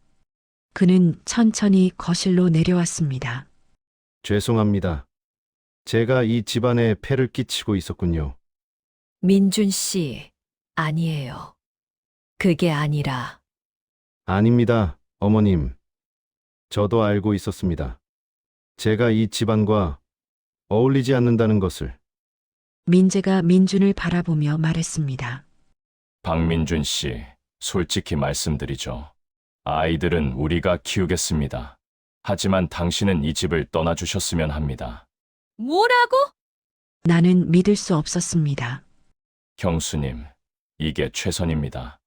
[SPEAKER 2] 그는 천천히 거실로 내려왔습니다.
[SPEAKER 3] 죄송합니다. 제가 이 집안에 폐를 끼치고 있었군요.
[SPEAKER 1] 민준 씨, 아니에요. 그게 아니라
[SPEAKER 3] 아닙니다, 어머님. 저도 알고 있었습니다. 제가 이 집안과 어울리지 않는다는 것을.
[SPEAKER 2] 민재가 민준을 바라보며 말했습니다.
[SPEAKER 5] 박민준 씨, 솔직히 말씀드리죠. 아이들은 우리가 키우겠습니다. 하지만 당신은 이 집을 떠나주셨으면 합니다.
[SPEAKER 1] 뭐라고?
[SPEAKER 2] 나는 믿을 수 없었습니다.
[SPEAKER 5] 형수님, 이게 최선입니다.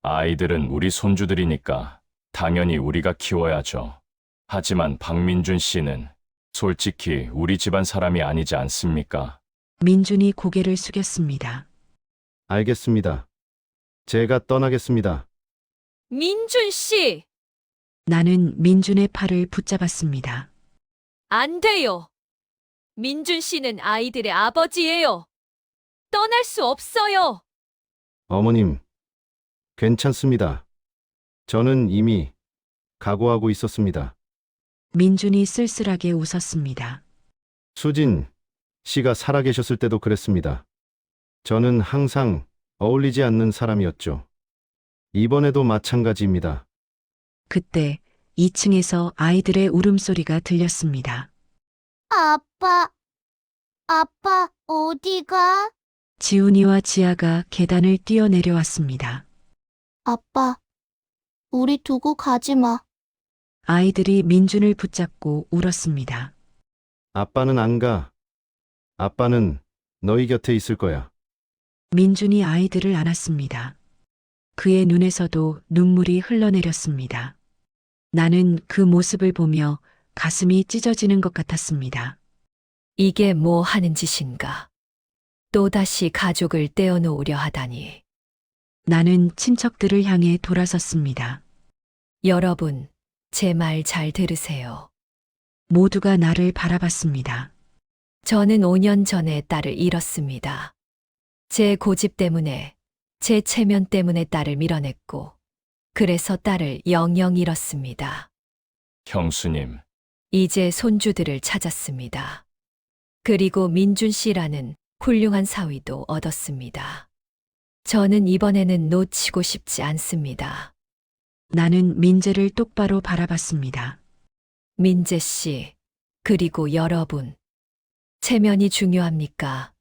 [SPEAKER 5] 아이들은 우리 손주들이니까 당연히 우리가 키워야죠. 하지만 박민준 씨는 솔직히 우리 집안 사람이 아니지 않습니까?
[SPEAKER 2] 민준이 고개를 숙였습니다.
[SPEAKER 3] 알겠습니다. 제가 떠나겠습니다.
[SPEAKER 1] 민준 씨,
[SPEAKER 2] 나는 민준의 팔을 붙잡았습니다.
[SPEAKER 1] 안 돼요. 민준 씨는 아이들의 아버지예요. 떠날 수 없어요.
[SPEAKER 3] 어머님, 괜찮습니다. 저는 이미 각오하고 있었습니다.
[SPEAKER 2] 민준이 쓸쓸하게 웃었습니다.
[SPEAKER 3] 수진 씨가 살아계셨을 때도 그랬습니다. 저는 항상 어울리지 않는 사람이었죠. 이번에도 마찬가지입니다.
[SPEAKER 2] 그때 2층에서 아이들의 울음소리가 들렸습니다.
[SPEAKER 4] 아빠, 아빠, 어디가?
[SPEAKER 2] 지훈이와 지아가 계단을 뛰어내려왔습니다.
[SPEAKER 4] 아빠, 우리 두고 가지 마.
[SPEAKER 2] 아이들이 민준을 붙잡고 울었습니다.
[SPEAKER 3] 아빠는 안 가. 아빠는 너희 곁에 있을 거야.
[SPEAKER 2] 민준이 아이들을 안았습니다. 그의 눈에서도 눈물이 흘러내렸습니다. 나는 그 모습을 보며 가슴이 찢어지는 것 같았습니다.
[SPEAKER 1] 이게 뭐 하는 짓인가? 또다시 가족을 떼어놓으려 하다니.
[SPEAKER 2] 나는 친척들을 향해 돌아섰습니다.
[SPEAKER 1] 여러분, 제 말 잘 들으세요.
[SPEAKER 2] 모두가 나를 바라봤습니다.
[SPEAKER 1] 저는 5년 전에 딸을 잃었습니다. 제 고집 때문에, 제 체면 때문에 딸을 밀어냈고, 그래서 딸을 영영 잃었습니다.
[SPEAKER 5] 형수님,
[SPEAKER 1] 이제 손주들을 찾았습니다. 그리고 민준 씨라는 훌륭한 사위도 얻었습니다. 저는 이번에는 놓치고 싶지 않습니다.
[SPEAKER 2] 나는 민재를 똑바로 바라봤습니다.
[SPEAKER 1] 민재 씨, 그리고 여러분. 체면이 중요합니까?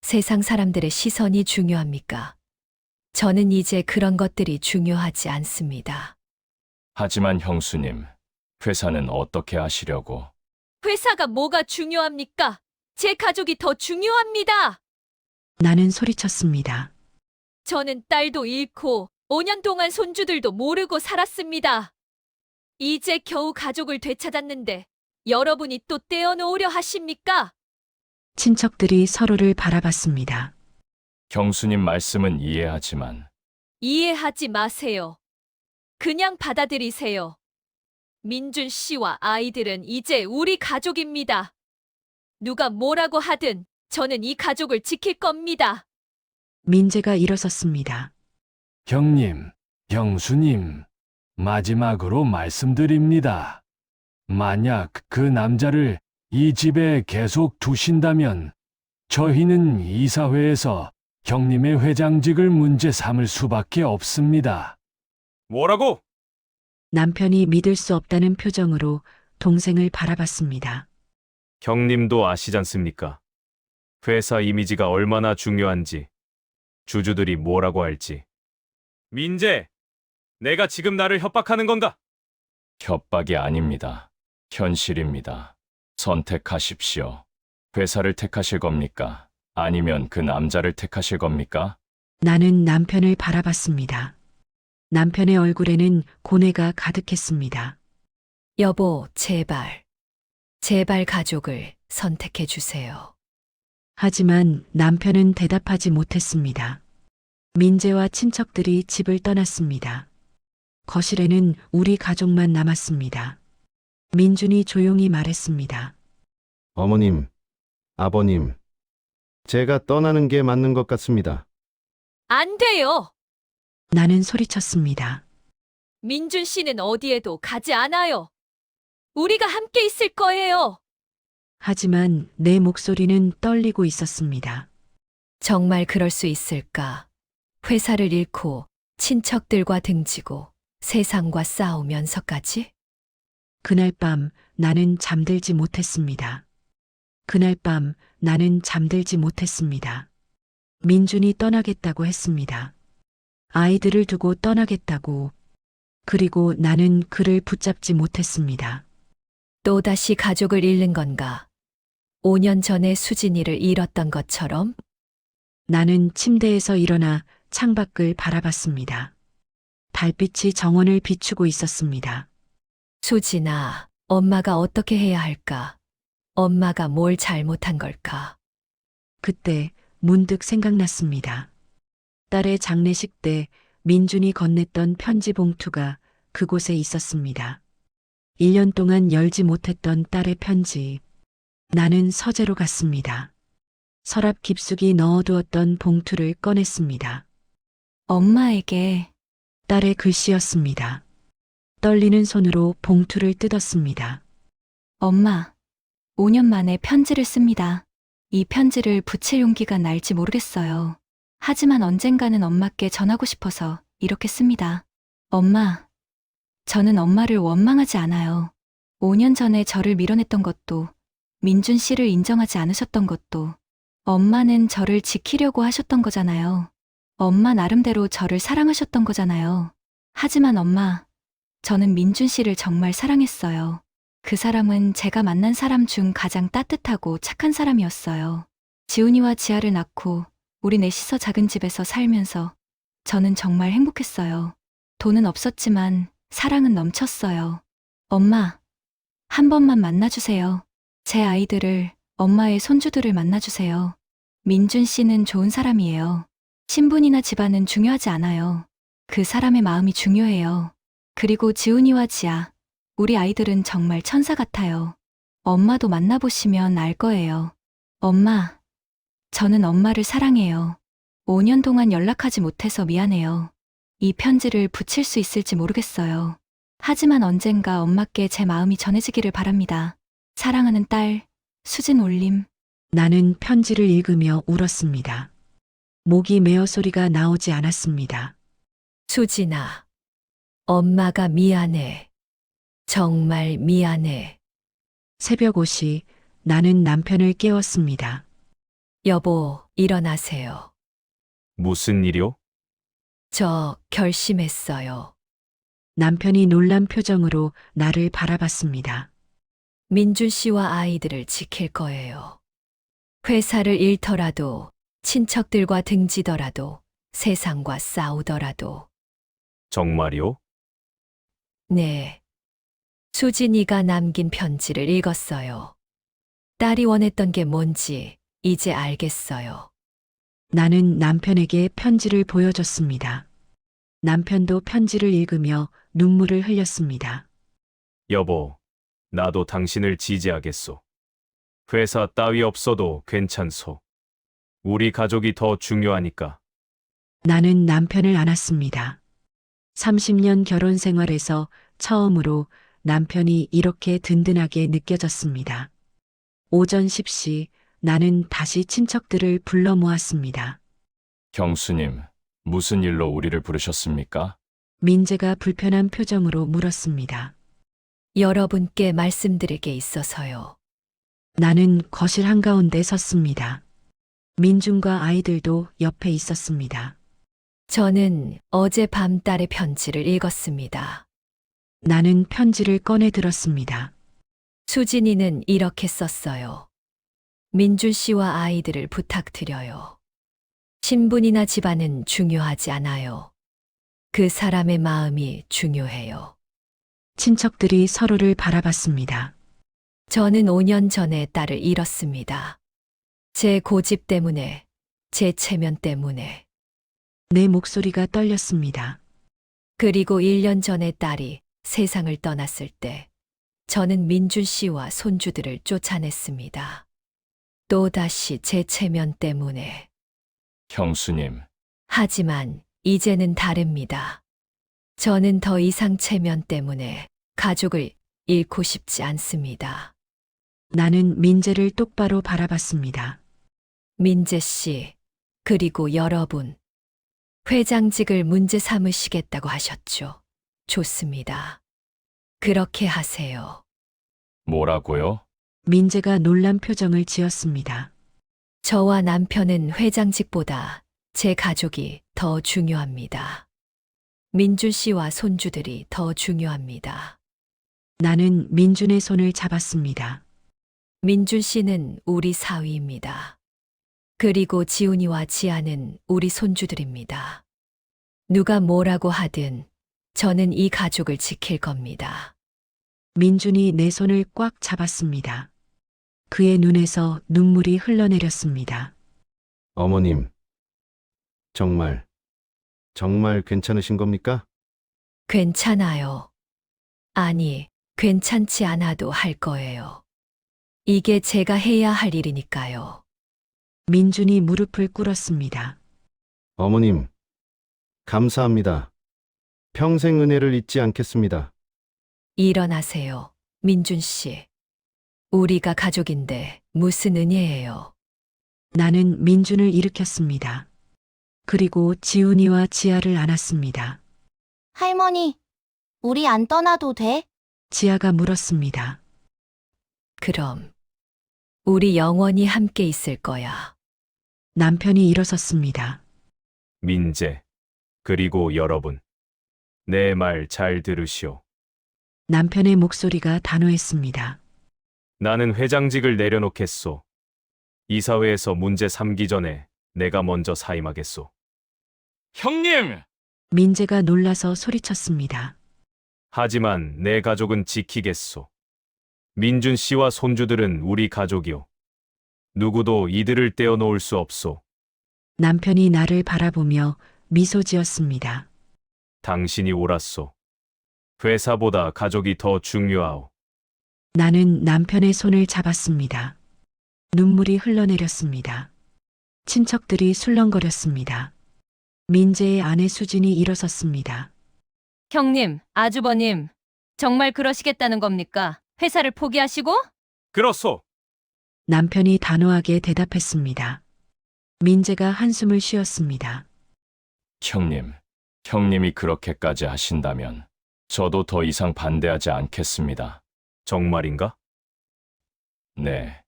[SPEAKER 1] 세상 사람들의 시선이 중요합니까? 저는 이제 그런 것들이 중요하지 않습니다.
[SPEAKER 5] 하지만 형수님, 회사는 어떻게 하시려고?
[SPEAKER 1] 회사가 뭐가 중요합니까? 제 가족이 더 중요합니다.
[SPEAKER 2] 나는 소리쳤습니다.
[SPEAKER 1] 저는 딸도 잃고 5년 동안 손주들도 모르고 살았습니다. 이제 겨우 가족을 되찾았는데 여러분이 또 떼어놓으려 하십니까?
[SPEAKER 2] 친척들이 서로를 바라봤습니다.
[SPEAKER 5] 경수님 말씀은 이해하지만
[SPEAKER 1] 이해하지 마세요. 그냥 받아들이세요. 민준 씨와 아이들은 이제 우리 가족입니다. 누가 뭐라고 하든 저는 이 가족을 지킬 겁니다.
[SPEAKER 2] 민재가 일어섰습니다.
[SPEAKER 10] 형님, 형수님, 마지막으로 말씀드립니다. 만약 그 남자를 이 집에 계속 두신다면 저희는 이사회에서 형님의 회장직을 문제 삼을 수밖에 없습니다.
[SPEAKER 5] 뭐라고?
[SPEAKER 2] 남편이 믿을 수 없다는 표정으로 동생을 바라봤습니다.
[SPEAKER 11] 형님도 아시잖습니까? 회사 이미지가 얼마나 중요한지, 주주들이 뭐라고 할지.
[SPEAKER 5] 민재, 내가 지금 나를 협박하는 건가? 협박이 아닙니다. 현실입니다. 선택하십시오. 회사를 택하실 겁니까? 아니면 그 남자를 택하실 겁니까?
[SPEAKER 2] 나는 남편을 바라봤습니다. 남편의 얼굴에는 고뇌가 가득했습니다.
[SPEAKER 1] 여보, 제발. 제발 가족을 선택해 주세요.
[SPEAKER 2] 하지만 남편은 대답하지 못했습니다. 민재와 친척들이 집을 떠났습니다. 거실에는 우리 가족만 남았습니다. 민준이 조용히 말했습니다.
[SPEAKER 3] 어머님, 아버님, 제가 떠나는 게 맞는 것 같습니다.
[SPEAKER 1] 안 돼요.
[SPEAKER 2] 나는 소리쳤습니다.
[SPEAKER 1] 민준 씨는 어디에도 가지 않아요. 우리가 함께 있을 거예요.
[SPEAKER 2] 하지만 내 목소리는 떨리고 있었습니다.
[SPEAKER 1] 정말 그럴 수 있을까? 회사를 잃고 친척들과 등지고 세상과 싸우면서까지?
[SPEAKER 2] 그날 밤 나는 잠들지 못했습니다. 그날 밤 나는 잠들지 못했습니다. 민준이 떠나겠다고 했습니다. 아이들을 두고 떠나겠다고. 그리고 나는 그를 붙잡지 못했습니다.
[SPEAKER 1] 또다시 가족을 잃는 건가? 5년 전에 수진이를 잃었던 것처럼?
[SPEAKER 2] 나는 침대에서 일어나 창밖을 바라봤습니다. 달빛이 정원을 비추고 있었습니다.
[SPEAKER 1] 수진아, 엄마가 어떻게 해야 할까? 엄마가 뭘 잘못한 걸까?
[SPEAKER 2] 그때 문득 생각났습니다. 딸의 장례식 때 민준이 건넸던 편지 봉투가 그곳에 있었습니다. 1년 동안 열지 못했던 딸의 편지. 나는 서재로 갔습니다. 서랍 깊숙이 넣어두었던 봉투를 꺼냈습니다.
[SPEAKER 6] 엄마에게
[SPEAKER 2] 딸의 글씨였습니다. 떨리는 손으로 봉투를 뜯었습니다.
[SPEAKER 6] 엄마, 5년 만에 편지를 씁니다. 이 편지를 붙일 용기가 날지 모르겠어요. 하지만 언젠가는 엄마께 전하고 싶어서 이렇게 씁니다. 엄마, 저는 엄마를 원망하지 않아요. 5년 전에 저를 밀어냈던 것도, 민준 씨를 인정하지 않으셨던 것도, 엄마는 저를 지키려고 하셨던 거잖아요. 엄마 나름대로 저를 사랑하셨던 거잖아요. 하지만 엄마, 저는 민준 씨를 정말 사랑했어요. 그 사람은 제가 만난 사람 중 가장 따뜻하고 착한 사람이었어요. 지훈이와 지아를 낳고 우리 넷이서 작은 집에서 살면서 저는 정말 행복했어요. 돈은 없었지만 사랑은 넘쳤어요. 엄마, 한 번만 만나주세요. 제 아이들을, 엄마의 손주들을 만나주세요. 민준 씨는 좋은 사람이에요. 신분이나 집안은 중요하지 않아요. 그 사람의 마음이 중요해요. 그리고 지훈이와 지아, 우리 아이들은 정말 천사 같아요. 엄마도 만나보시면 알 거예요. 엄마, 저는 엄마를 사랑해요. 5년 동안 연락하지 못해서 미안해요. 이 편지를 붙일 수 있을지 모르겠어요. 하지만 언젠가 엄마께 제 마음이 전해지기를 바랍니다. 사랑하는 딸, 수진 올림.
[SPEAKER 2] 나는 편지를 읽으며 울었습니다. 목이 메어 소리가 나오지 않았습니다.
[SPEAKER 1] 수진아, 엄마가 미안해. 정말 미안해.
[SPEAKER 2] 새벽 5시 나는 남편을 깨웠습니다.
[SPEAKER 1] 여보, 일어나세요.
[SPEAKER 11] 무슨 일이요?
[SPEAKER 1] 저 결심했어요.
[SPEAKER 2] 남편이 놀란 표정으로 나를 바라봤습니다.
[SPEAKER 1] 민준 씨와 아이들을 지킬 거예요. 회사를 잃더라도, 친척들과 등지더라도, 세상과 싸우더라도.
[SPEAKER 11] 정말이요?
[SPEAKER 1] 네. 수진이가 남긴 편지를 읽었어요. 딸이 원했던 게 뭔지 이제 알겠어요.
[SPEAKER 2] 나는 남편에게 편지를 보여줬습니다. 남편도 편지를 읽으며 눈물을 흘렸습니다.
[SPEAKER 11] 여보, 나도 당신을 지지하겠소. 회사 따위 없어도 괜찮소. 우리 가족이 더 중요하니까.
[SPEAKER 2] 나는 남편을 안았습니다. 30년 결혼 생활에서 처음으로 남편이 이렇게 든든하게 느껴졌습니다. 오전 10시 나는 다시 친척들을 불러 모았습니다.
[SPEAKER 5] 경수님, 무슨 일로 우리를 부르셨습니까?
[SPEAKER 2] 민재가 불편한 표정으로 물었습니다.
[SPEAKER 1] 여러분께 말씀드릴 게 있어서요.
[SPEAKER 2] 나는 거실 한가운데 섰습니다. 민준과 아이들도 옆에 있었습니다.
[SPEAKER 1] 저는 어젯밤 딸의 편지를 읽었습니다.
[SPEAKER 2] 나는 편지를 꺼내 들었습니다.
[SPEAKER 1] 수진이는 이렇게 썼어요. 민준 씨와 아이들을 부탁드려요. 신분이나 집안은 중요하지 않아요. 그 사람의 마음이 중요해요.
[SPEAKER 2] 친척들이 서로를 바라봤습니다.
[SPEAKER 1] 저는 5년 전에 딸을 잃었습니다. 제 고집 때문에, 제 체면 때문에.
[SPEAKER 2] 내 목소리가 떨렸습니다.
[SPEAKER 1] 그리고 1년 전에 딸이 세상을 떠났을 때 저는 민준 씨와 손주들을 쫓아냈습니다. 또다시 제 체면 때문에.
[SPEAKER 5] 경수님,
[SPEAKER 1] 하지만 이제는 다릅니다. 저는 더 이상 체면 때문에 가족을 잃고 싶지 않습니다.
[SPEAKER 2] 나는 민재를 똑바로 바라봤습니다.
[SPEAKER 1] 민재 씨, 그리고 여러분. 회장직을 문제 삼으시겠다고 하셨죠. 좋습니다. 그렇게 하세요.
[SPEAKER 5] 뭐라고요?
[SPEAKER 2] 민재가 놀란 표정을 지었습니다.
[SPEAKER 1] 저와 남편은 회장직보다 제 가족이 더 중요합니다. 민준 씨와 손주들이 더 중요합니다.
[SPEAKER 2] 나는 민준의 손을 잡았습니다.
[SPEAKER 1] 민준 씨는 우리 사위입니다. 그리고 지훈이와 지아는 우리 손주들입니다. 누가 뭐라고 하든 저는 이 가족을 지킬 겁니다.
[SPEAKER 2] 민준이 내 손을 꽉 잡았습니다. 그의 눈에서 눈물이 흘러내렸습니다.
[SPEAKER 3] 어머님, 정말 괜찮으신 겁니까?
[SPEAKER 1] 괜찮아요. 아니, 괜찮지 않아도 할 거예요. 이게 제가 해야 할 일이니까요.
[SPEAKER 2] 민준이 무릎을 꿇었습니다.
[SPEAKER 3] 어머님, 감사합니다. 평생 은혜를 잊지 않겠습니다.
[SPEAKER 1] 일어나세요, 민준 씨. 우리가 가족인데 무슨 은혜예요.
[SPEAKER 2] 나는 민준을 일으켰습니다. 그리고 지훈이와 지아를 안았습니다.
[SPEAKER 4] 할머니, 우리 안 떠나도 돼?
[SPEAKER 2] 지아가 물었습니다.
[SPEAKER 1] 그럼 우리 영원히 함께 있을 거야.
[SPEAKER 2] 남편이 일어섰습니다.
[SPEAKER 11] 민재, 그리고 여러분. 내 말 잘 들으시오.
[SPEAKER 2] 남편의 목소리가 단호했습니다.
[SPEAKER 11] 나는 회장직을 내려놓겠소. 이사회에서 문제 삼기 전에 내가 먼저 사임하겠소.
[SPEAKER 5] 형님!
[SPEAKER 2] 민재가 놀라서 소리쳤습니다.
[SPEAKER 11] 하지만 내 가족은 지키겠소. 민준 씨와 손주들은 우리 가족이오. 누구도 이들을 떼어놓을 수 없소.
[SPEAKER 2] 남편이 나를 바라보며 미소 지었습니다.
[SPEAKER 11] 당신이 옳았소. 회사보다 가족이 더 중요하오.
[SPEAKER 2] 나는 남편의 손을 잡았습니다. 눈물이 흘러내렸습니다. 친척들이 술렁거렸습니다. 민재의 아내 수진이 일어섰습니다.
[SPEAKER 1] 형님, 아주버님, 정말 그러시겠다는 겁니까? 회사를 포기하시고?
[SPEAKER 11] 그렇소.
[SPEAKER 2] 남편이 단호하게 대답했습니다. 민재가 한숨을 쉬었습니다.
[SPEAKER 5] 형님이 그렇게까지 하신다면 저도 더 이상 반대하지 않겠습니다.
[SPEAKER 11] 정말인가?
[SPEAKER 5] 네.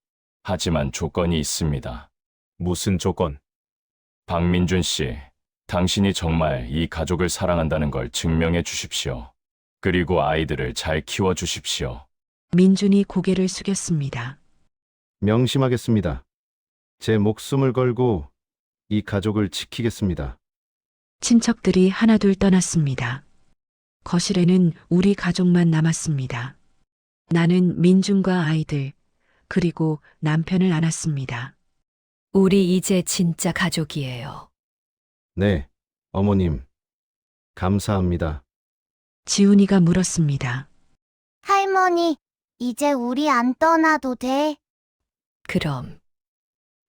[SPEAKER 5] 하지만 조건이 있습니다.
[SPEAKER 11] 무슨 조건?
[SPEAKER 5] 박민준 씨, 당신이 정말 이 가족을 사랑한다는 걸 증명해 주십시오. 그리고 아이들을 잘 키워 주십시오.
[SPEAKER 2] 민준이 고개를 숙였습니다.
[SPEAKER 3] 명심하겠습니다. 제 목숨을 걸고 이 가족을 지키겠습니다.
[SPEAKER 2] 친척들이 하나둘 떠났습니다. 거실에는 우리 가족만 남았습니다. 나는 민준과 아이들, 그리고 남편을 안았습니다.
[SPEAKER 1] 우리 이제 진짜 가족이에요.
[SPEAKER 3] 네, 어머님. 감사합니다.
[SPEAKER 2] 지훈이가 물었습니다.
[SPEAKER 4] 할머니, 이제 우리 안 떠나도 돼?
[SPEAKER 1] 그럼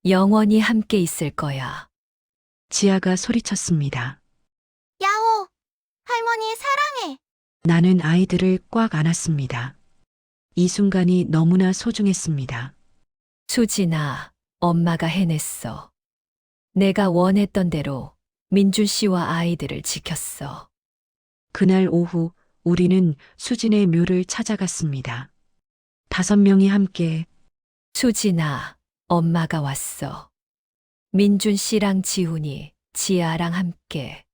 [SPEAKER 1] 영원히 함께 있을 거야.
[SPEAKER 2] 지아가 소리쳤습니다.
[SPEAKER 4] 야호! 할머니 사랑해!
[SPEAKER 2] 나는 아이들을 꽉 안았습니다. 이 순간이 너무나 소중했습니다.
[SPEAKER 1] 수진아, 엄마가 해냈어. 내가 원했던 대로 민준 씨와 아이들을 지켰어.
[SPEAKER 2] 그날 오후 우리는 수진의 묘를 찾아갔습니다. 5명이 함께
[SPEAKER 1] 수진아, 엄마가 왔어. 민준 씨랑 지훈이, 지아랑 함께.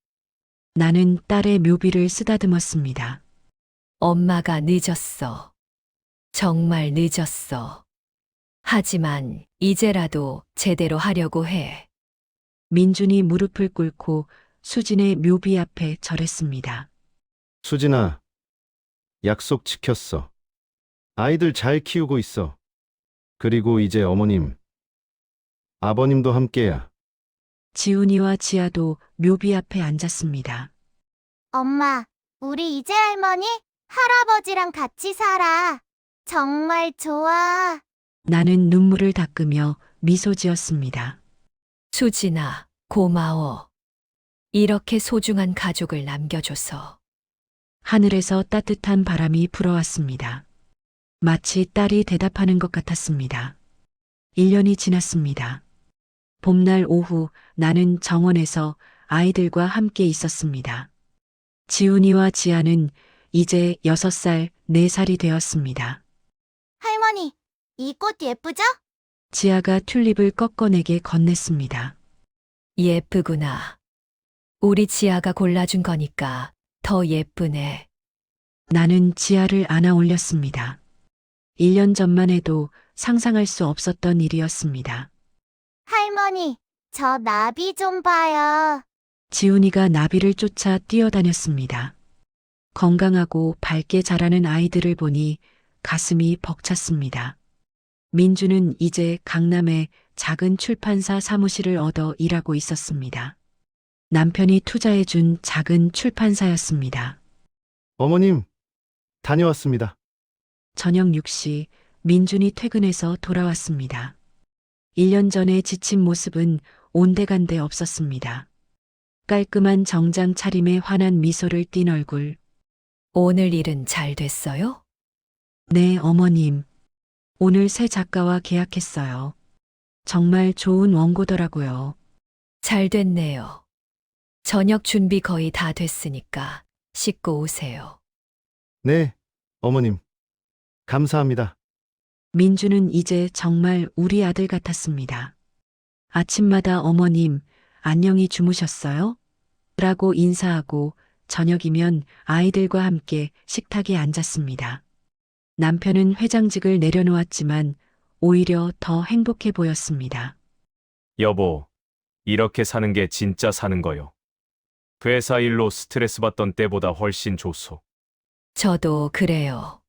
[SPEAKER 2] 나는 딸의 묘비를 쓰다듬었습니다.
[SPEAKER 1] 엄마가 늦었어. 정말 늦었어. 하지만 이제라도 제대로 하려고 해.
[SPEAKER 2] 민준이 무릎을 꿇고 수진의 묘비 앞에 절했습니다.
[SPEAKER 3] 수진아, 약속 지켰어. 아이들 잘 키우고 있어. 그리고 이제 어머님, 아버님도 함께야.
[SPEAKER 2] 지훈이와 지아도 묘비 앞에 앉았습니다.
[SPEAKER 4] 엄마, 우리 이제 할머니, 할아버지랑 같이 살아. 정말 좋아.
[SPEAKER 2] 나는 눈물을 닦으며 미소 지었습니다.
[SPEAKER 1] 수진아, 고마워. 이렇게 소중한 가족을 남겨줘서.
[SPEAKER 2] 하늘에서 따뜻한 바람이 불어왔습니다. 마치 딸이 대답하는 것 같았습니다. 1년이 지났습니다. 봄날 오후 나는 정원에서 아이들과 함께 있었습니다. 지훈이와 지아는 이제 6살, 4살이 되었습니다.
[SPEAKER 4] 할머니, 이 꽃 예쁘죠?
[SPEAKER 2] 지아가 튤립을 꺾어내게 건넸습니다.
[SPEAKER 1] 예쁘구나. 우리 지아가 골라준 거니까 더 예쁘네.
[SPEAKER 2] 나는 지아를 안아 올렸습니다. 1년 전만 해도 상상할 수 없었던 일이었습니다.
[SPEAKER 4] 할머니, 저 나비 좀 봐요.
[SPEAKER 2] 지훈이가 나비를 쫓아 뛰어다녔습니다. 건강하고 밝게 자라는 아이들을 보니 가슴이 벅찼습니다. 민주는 이제 강남의 작은 출판사 사무실을 얻어 일하고 있었습니다. 남편이 투자해준 작은 출판사였습니다.
[SPEAKER 3] 어머님, 다녀왔습니다.
[SPEAKER 2] 저녁 6시 민준이 퇴근해서 돌아왔습니다. 1년 전에 지친 모습은 온데간데 없었습니다. 깔끔한 정장 차림에 환한 미소를 띤 얼굴.
[SPEAKER 1] 오늘 일은 잘 됐어요?
[SPEAKER 2] 네, 어머님. 오늘 새 작가와 계약했어요. 정말 좋은 원고더라고요.
[SPEAKER 1] 잘 됐네요. 저녁 준비 거의 다 됐으니까 씻고 오세요.
[SPEAKER 3] 네, 어머님. 감사합니다.
[SPEAKER 2] 민주는 이제 정말 우리 아들 같았습니다. 아침마다 어머님, 안녕히 주무셨어요? 라고 인사하고 저녁이면 아이들과 함께 식탁에 앉았습니다. 남편은 회장직을 내려놓았지만 오히려 더 행복해 보였습니다.
[SPEAKER 11] 여보, 이렇게 사는 게 진짜 사는 거요. 회사 일로 스트레스 받던 때보다 훨씬 좋소.
[SPEAKER 1] 저도 그래요.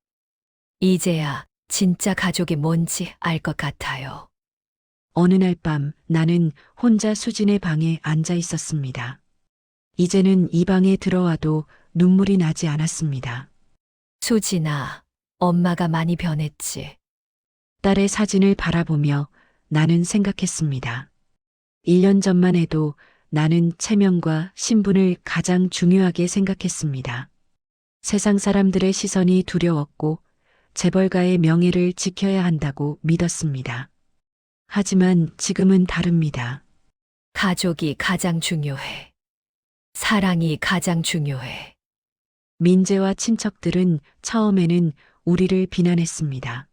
[SPEAKER 1] 이제야 진짜 가족이 뭔지 알 것 같아요.
[SPEAKER 2] 어느 날 밤 나는 혼자 수진의 방에 앉아 있었습니다. 이제는 이 방에 들어와도 눈물이 나지 않았습니다.
[SPEAKER 1] 수진아, 엄마가 많이 변했지.
[SPEAKER 2] 딸의 사진을 바라보며 나는 생각했습니다. 1년 전만 해도 나는 체면과 신분을 가장 중요하게 생각했습니다. 세상 사람들의 시선이 두려웠고 재벌가의 명예를 지켜야 한다고 믿었습니다. 하지만 지금은 다릅니다.
[SPEAKER 1] 가족이 가장 중요해. 사랑이 가장 중요해.
[SPEAKER 2] 민재와 친척들은 처음에는 우리를 비난했습니다.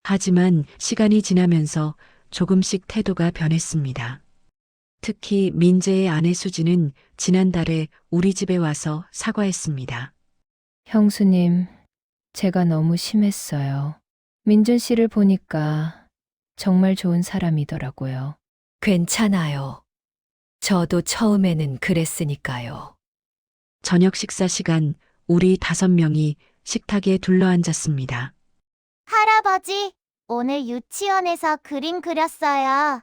[SPEAKER 2] 하지만 시간이 지나면서 조금씩 태도가 변했습니다. 특히 민재의 아내 수지는 지난달에 우리 집에 와서 사과했습니다.
[SPEAKER 12] 형수님, 제가 너무 심했어요. 민준 씨를 보니까 정말 좋은 사람이더라고요.
[SPEAKER 1] 괜찮아요. 저도 처음에는 그랬으니까요.
[SPEAKER 2] 저녁 식사 시간 우리 5명이 식탁에 둘러앉았습니다.
[SPEAKER 4] 할아버지, 오늘 유치원에서 그림 그렸어요.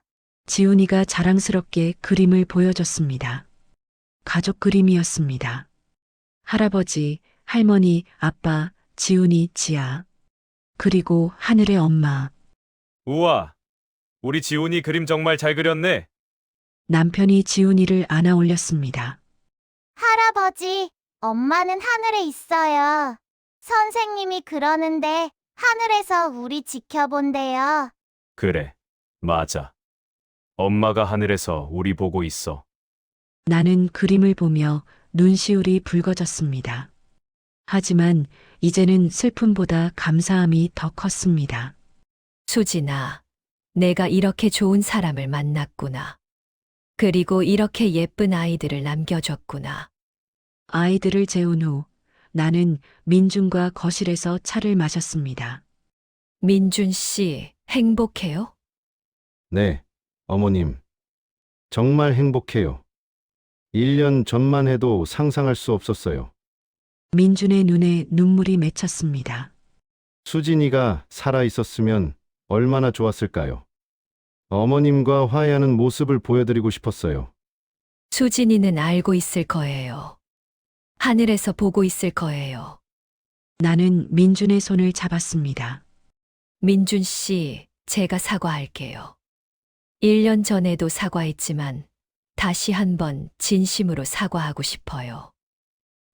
[SPEAKER 2] 지훈이가 자랑스럽게 그림을 보여줬습니다. 가족 그림이었습니다. 할아버지, 할머니, 아빠, 지훈이, 지아. 그리고 하늘의 엄마.
[SPEAKER 11] 우와, 우리 지훈이 그림 정말 잘 그렸네.
[SPEAKER 2] 남편이 지훈이를 안아 올렸습니다.
[SPEAKER 4] 할아버지, 엄마는 하늘에 있어요. 선생님이 그러는데 하늘에서 우리 지켜본대요.
[SPEAKER 11] 그래, 맞아. 엄마가 하늘에서 우리 보고 있어.
[SPEAKER 2] 나는 그림을 보며 눈시울이 붉어졌습니다. 하지만 이제는 슬픔보다 감사함이 더 컸습니다.
[SPEAKER 1] 수진아, 내가 이렇게 좋은 사람을 만났구나. 그리고 이렇게 예쁜 아이들을 남겨줬구나.
[SPEAKER 2] 아이들을 재운 후 나는 민준과 거실에서 차를 마셨습니다.
[SPEAKER 1] 민준 씨, 행복해요?
[SPEAKER 3] 네, 어머님. 정말 행복해요. 1년 전만 해도 상상할 수 없었어요.
[SPEAKER 2] 민준의 눈에 눈물이 맺혔습니다.
[SPEAKER 3] 수진이가 살아 있었으면 얼마나 좋았을까요? 어머님과 화해하는 모습을 보여드리고 싶었어요.
[SPEAKER 1] 수진이는 알고 있을 거예요. 하늘에서 보고 있을 거예요.
[SPEAKER 2] 나는 민준의 손을 잡았습니다.
[SPEAKER 1] 민준 씨, 제가 사과할게요. 1년 전에도 사과했지만 다시 한번 진심으로 사과하고 싶어요.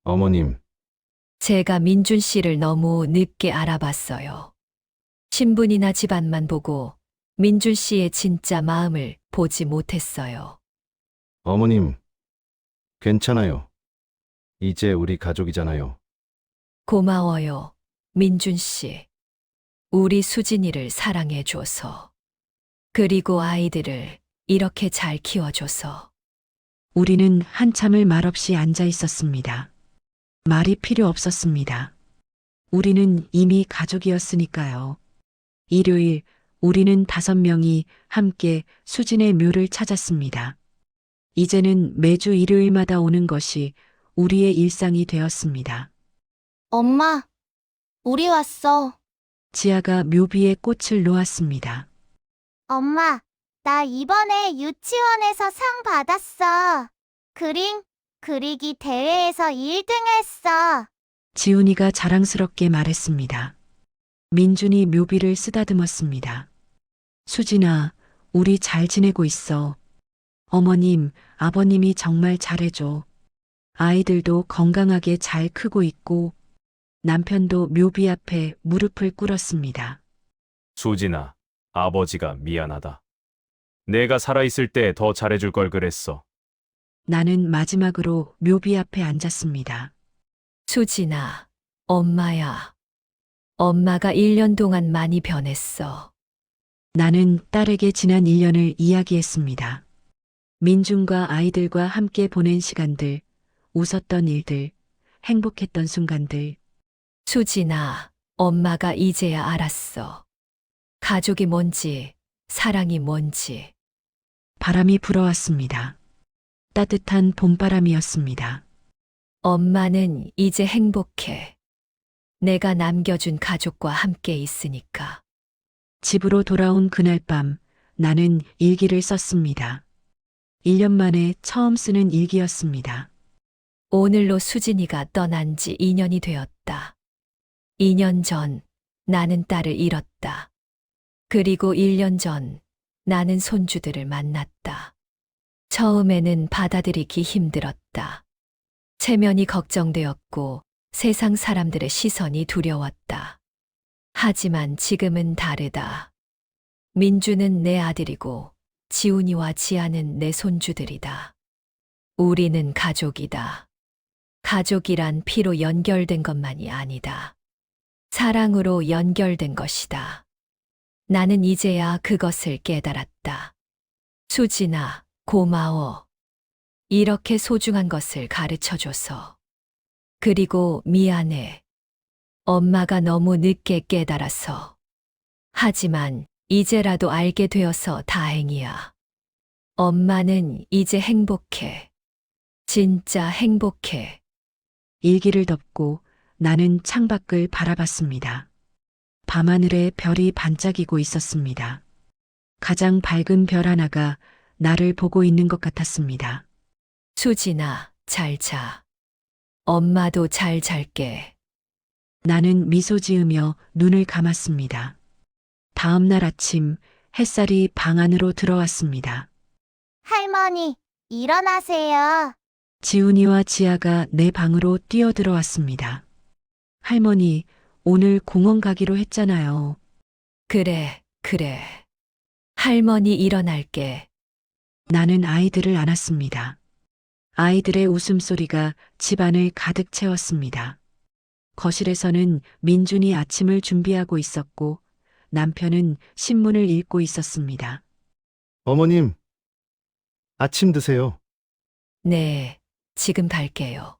[SPEAKER 3] 어머님,
[SPEAKER 1] 제가 민준 씨를 너무 늦게 알아봤어요. 신분이나 집안만 보고 민준 씨의 진짜 마음을 보지 못했어요.
[SPEAKER 3] 어머님, 괜찮아요. 이제 우리 가족이잖아요.
[SPEAKER 1] 고마워요, 민준 씨. 우리 수진이를 사랑해줘서. 그리고 아이들을 이렇게 잘 키워줘서.
[SPEAKER 2] 우리는 한참을 말없이 앉아 있었습니다. 말이 필요 없었습니다. 우리는 이미 가족이었으니까요. 일요일, 우리는 5명이 함께 수진의 묘를 찾았습니다. 이제는 매주 일요일마다 오는 것이 우리의 일상이 되었습니다.
[SPEAKER 4] 엄마, 우리 왔어.
[SPEAKER 2] 지아가 묘비에 꽃을 놓았습니다.
[SPEAKER 4] 엄마, 나 이번에 유치원에서 상 받았어. 그림 그리기 대회에서 1등 했어.
[SPEAKER 2] 지훈이가 자랑스럽게 말했습니다. 민준이 묘비를 쓰다듬었습니다. 수진아, 우리 잘 지내고 있어. 어머님, 아버님이 정말 잘해줘. 아이들도 건강하게 잘 크고 있고, 남편도 묘비 앞에 무릎을 꿇었습니다.
[SPEAKER 11] 수진아, 아버지가 미안하다. 내가 살아있을 때 더 잘해줄 걸 그랬어.
[SPEAKER 2] 나는 마지막으로 묘비 앞에 앉았습니다.
[SPEAKER 1] 수진아, 엄마야. 엄마가 1년 동안 많이 변했어.
[SPEAKER 2] 나는 딸에게 지난 1년을 이야기했습니다. 민준과 아이들과 함께 보낸 시간들, 웃었던 일들, 행복했던 순간들.
[SPEAKER 1] 수진아, 엄마가 이제야 알았어. 가족이 뭔지, 사랑이 뭔지.
[SPEAKER 2] 바람이 불어왔습니다. 따뜻한 봄바람이었습니다.
[SPEAKER 1] 엄마는 이제 행복해. 내가 남겨준 가족과 함께 있으니까.
[SPEAKER 2] 집으로 돌아온 그날 밤, 나는 일기를 썼습니다. 1년 만에 처음 쓰는 일기였습니다.
[SPEAKER 1] 오늘로 수진이가 떠난 지 2년이 되었다. 2년 전 나는 딸을 잃었다. 그리고 1년 전 나는 손주들을 만났다. 처음에는 받아들이기 힘들었다. 체면이 걱정되었고 세상 사람들의 시선이 두려웠다. 하지만 지금은 다르다. 민주는 내 아들이고 지훈이와 지아는 내 손주들이다. 우리는 가족이다. 가족이란 피로 연결된 것만이 아니다. 사랑으로 연결된 것이다. 나는 이제야 그것을 깨달았다. 수진아, 고마워. 이렇게 소중한 것을 가르쳐줘서. 그리고 미안해. 엄마가 너무 늦게 깨달아서. 하지만 이제라도 알게 되어서 다행이야. 엄마는 이제 행복해. 진짜 행복해.
[SPEAKER 2] 일기를 덮고 나는 창밖을 바라봤습니다. 밤하늘에 별이 반짝이고 있었습니다. 가장 밝은 별 하나가 나를 보고 있는 것 같았습니다.
[SPEAKER 1] 수진아, 잘 자. 엄마도 잘 잘게.
[SPEAKER 2] 나는 미소 지으며 눈을 감았습니다. 다음 날 아침 햇살이 방 안으로 들어왔습니다.
[SPEAKER 4] 할머니, 일어나세요.
[SPEAKER 2] 지훈이와 지아가 내 방으로 뛰어들어왔습니다. 할머니, 오늘 공원 가기로 했잖아요.
[SPEAKER 1] 그래, 그래. 할머니 일어날게.
[SPEAKER 2] 나는 아이들을 안았습니다. 아이들의 웃음소리가 집안을 가득 채웠습니다. 거실에서는 민준이 아침을 준비하고 있었고 남편은 신문을 읽고 있었습니다.
[SPEAKER 3] 어머님, 아침 드세요.
[SPEAKER 1] 네, 지금 갈게요.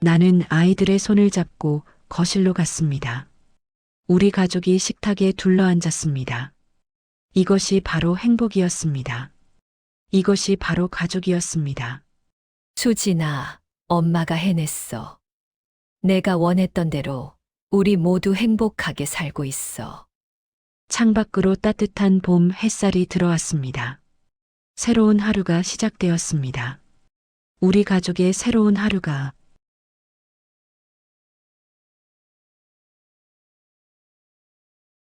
[SPEAKER 2] 나는 아이들의 손을 잡고 거실로 갔습니다. 우리 가족이 식탁에 둘러앉았습니다. 이것이 바로 행복이었습니다. 이것이 바로 가족이었습니다.
[SPEAKER 1] 수진아, 엄마가 해냈어. 내가 원했던 대로 우리 모두 행복하게 살고 있어.
[SPEAKER 2] 창밖으로 따뜻한 봄 햇살이 들어왔습니다. 새로운 하루가 시작되었습니다. 우리 가족의 새로운 하루가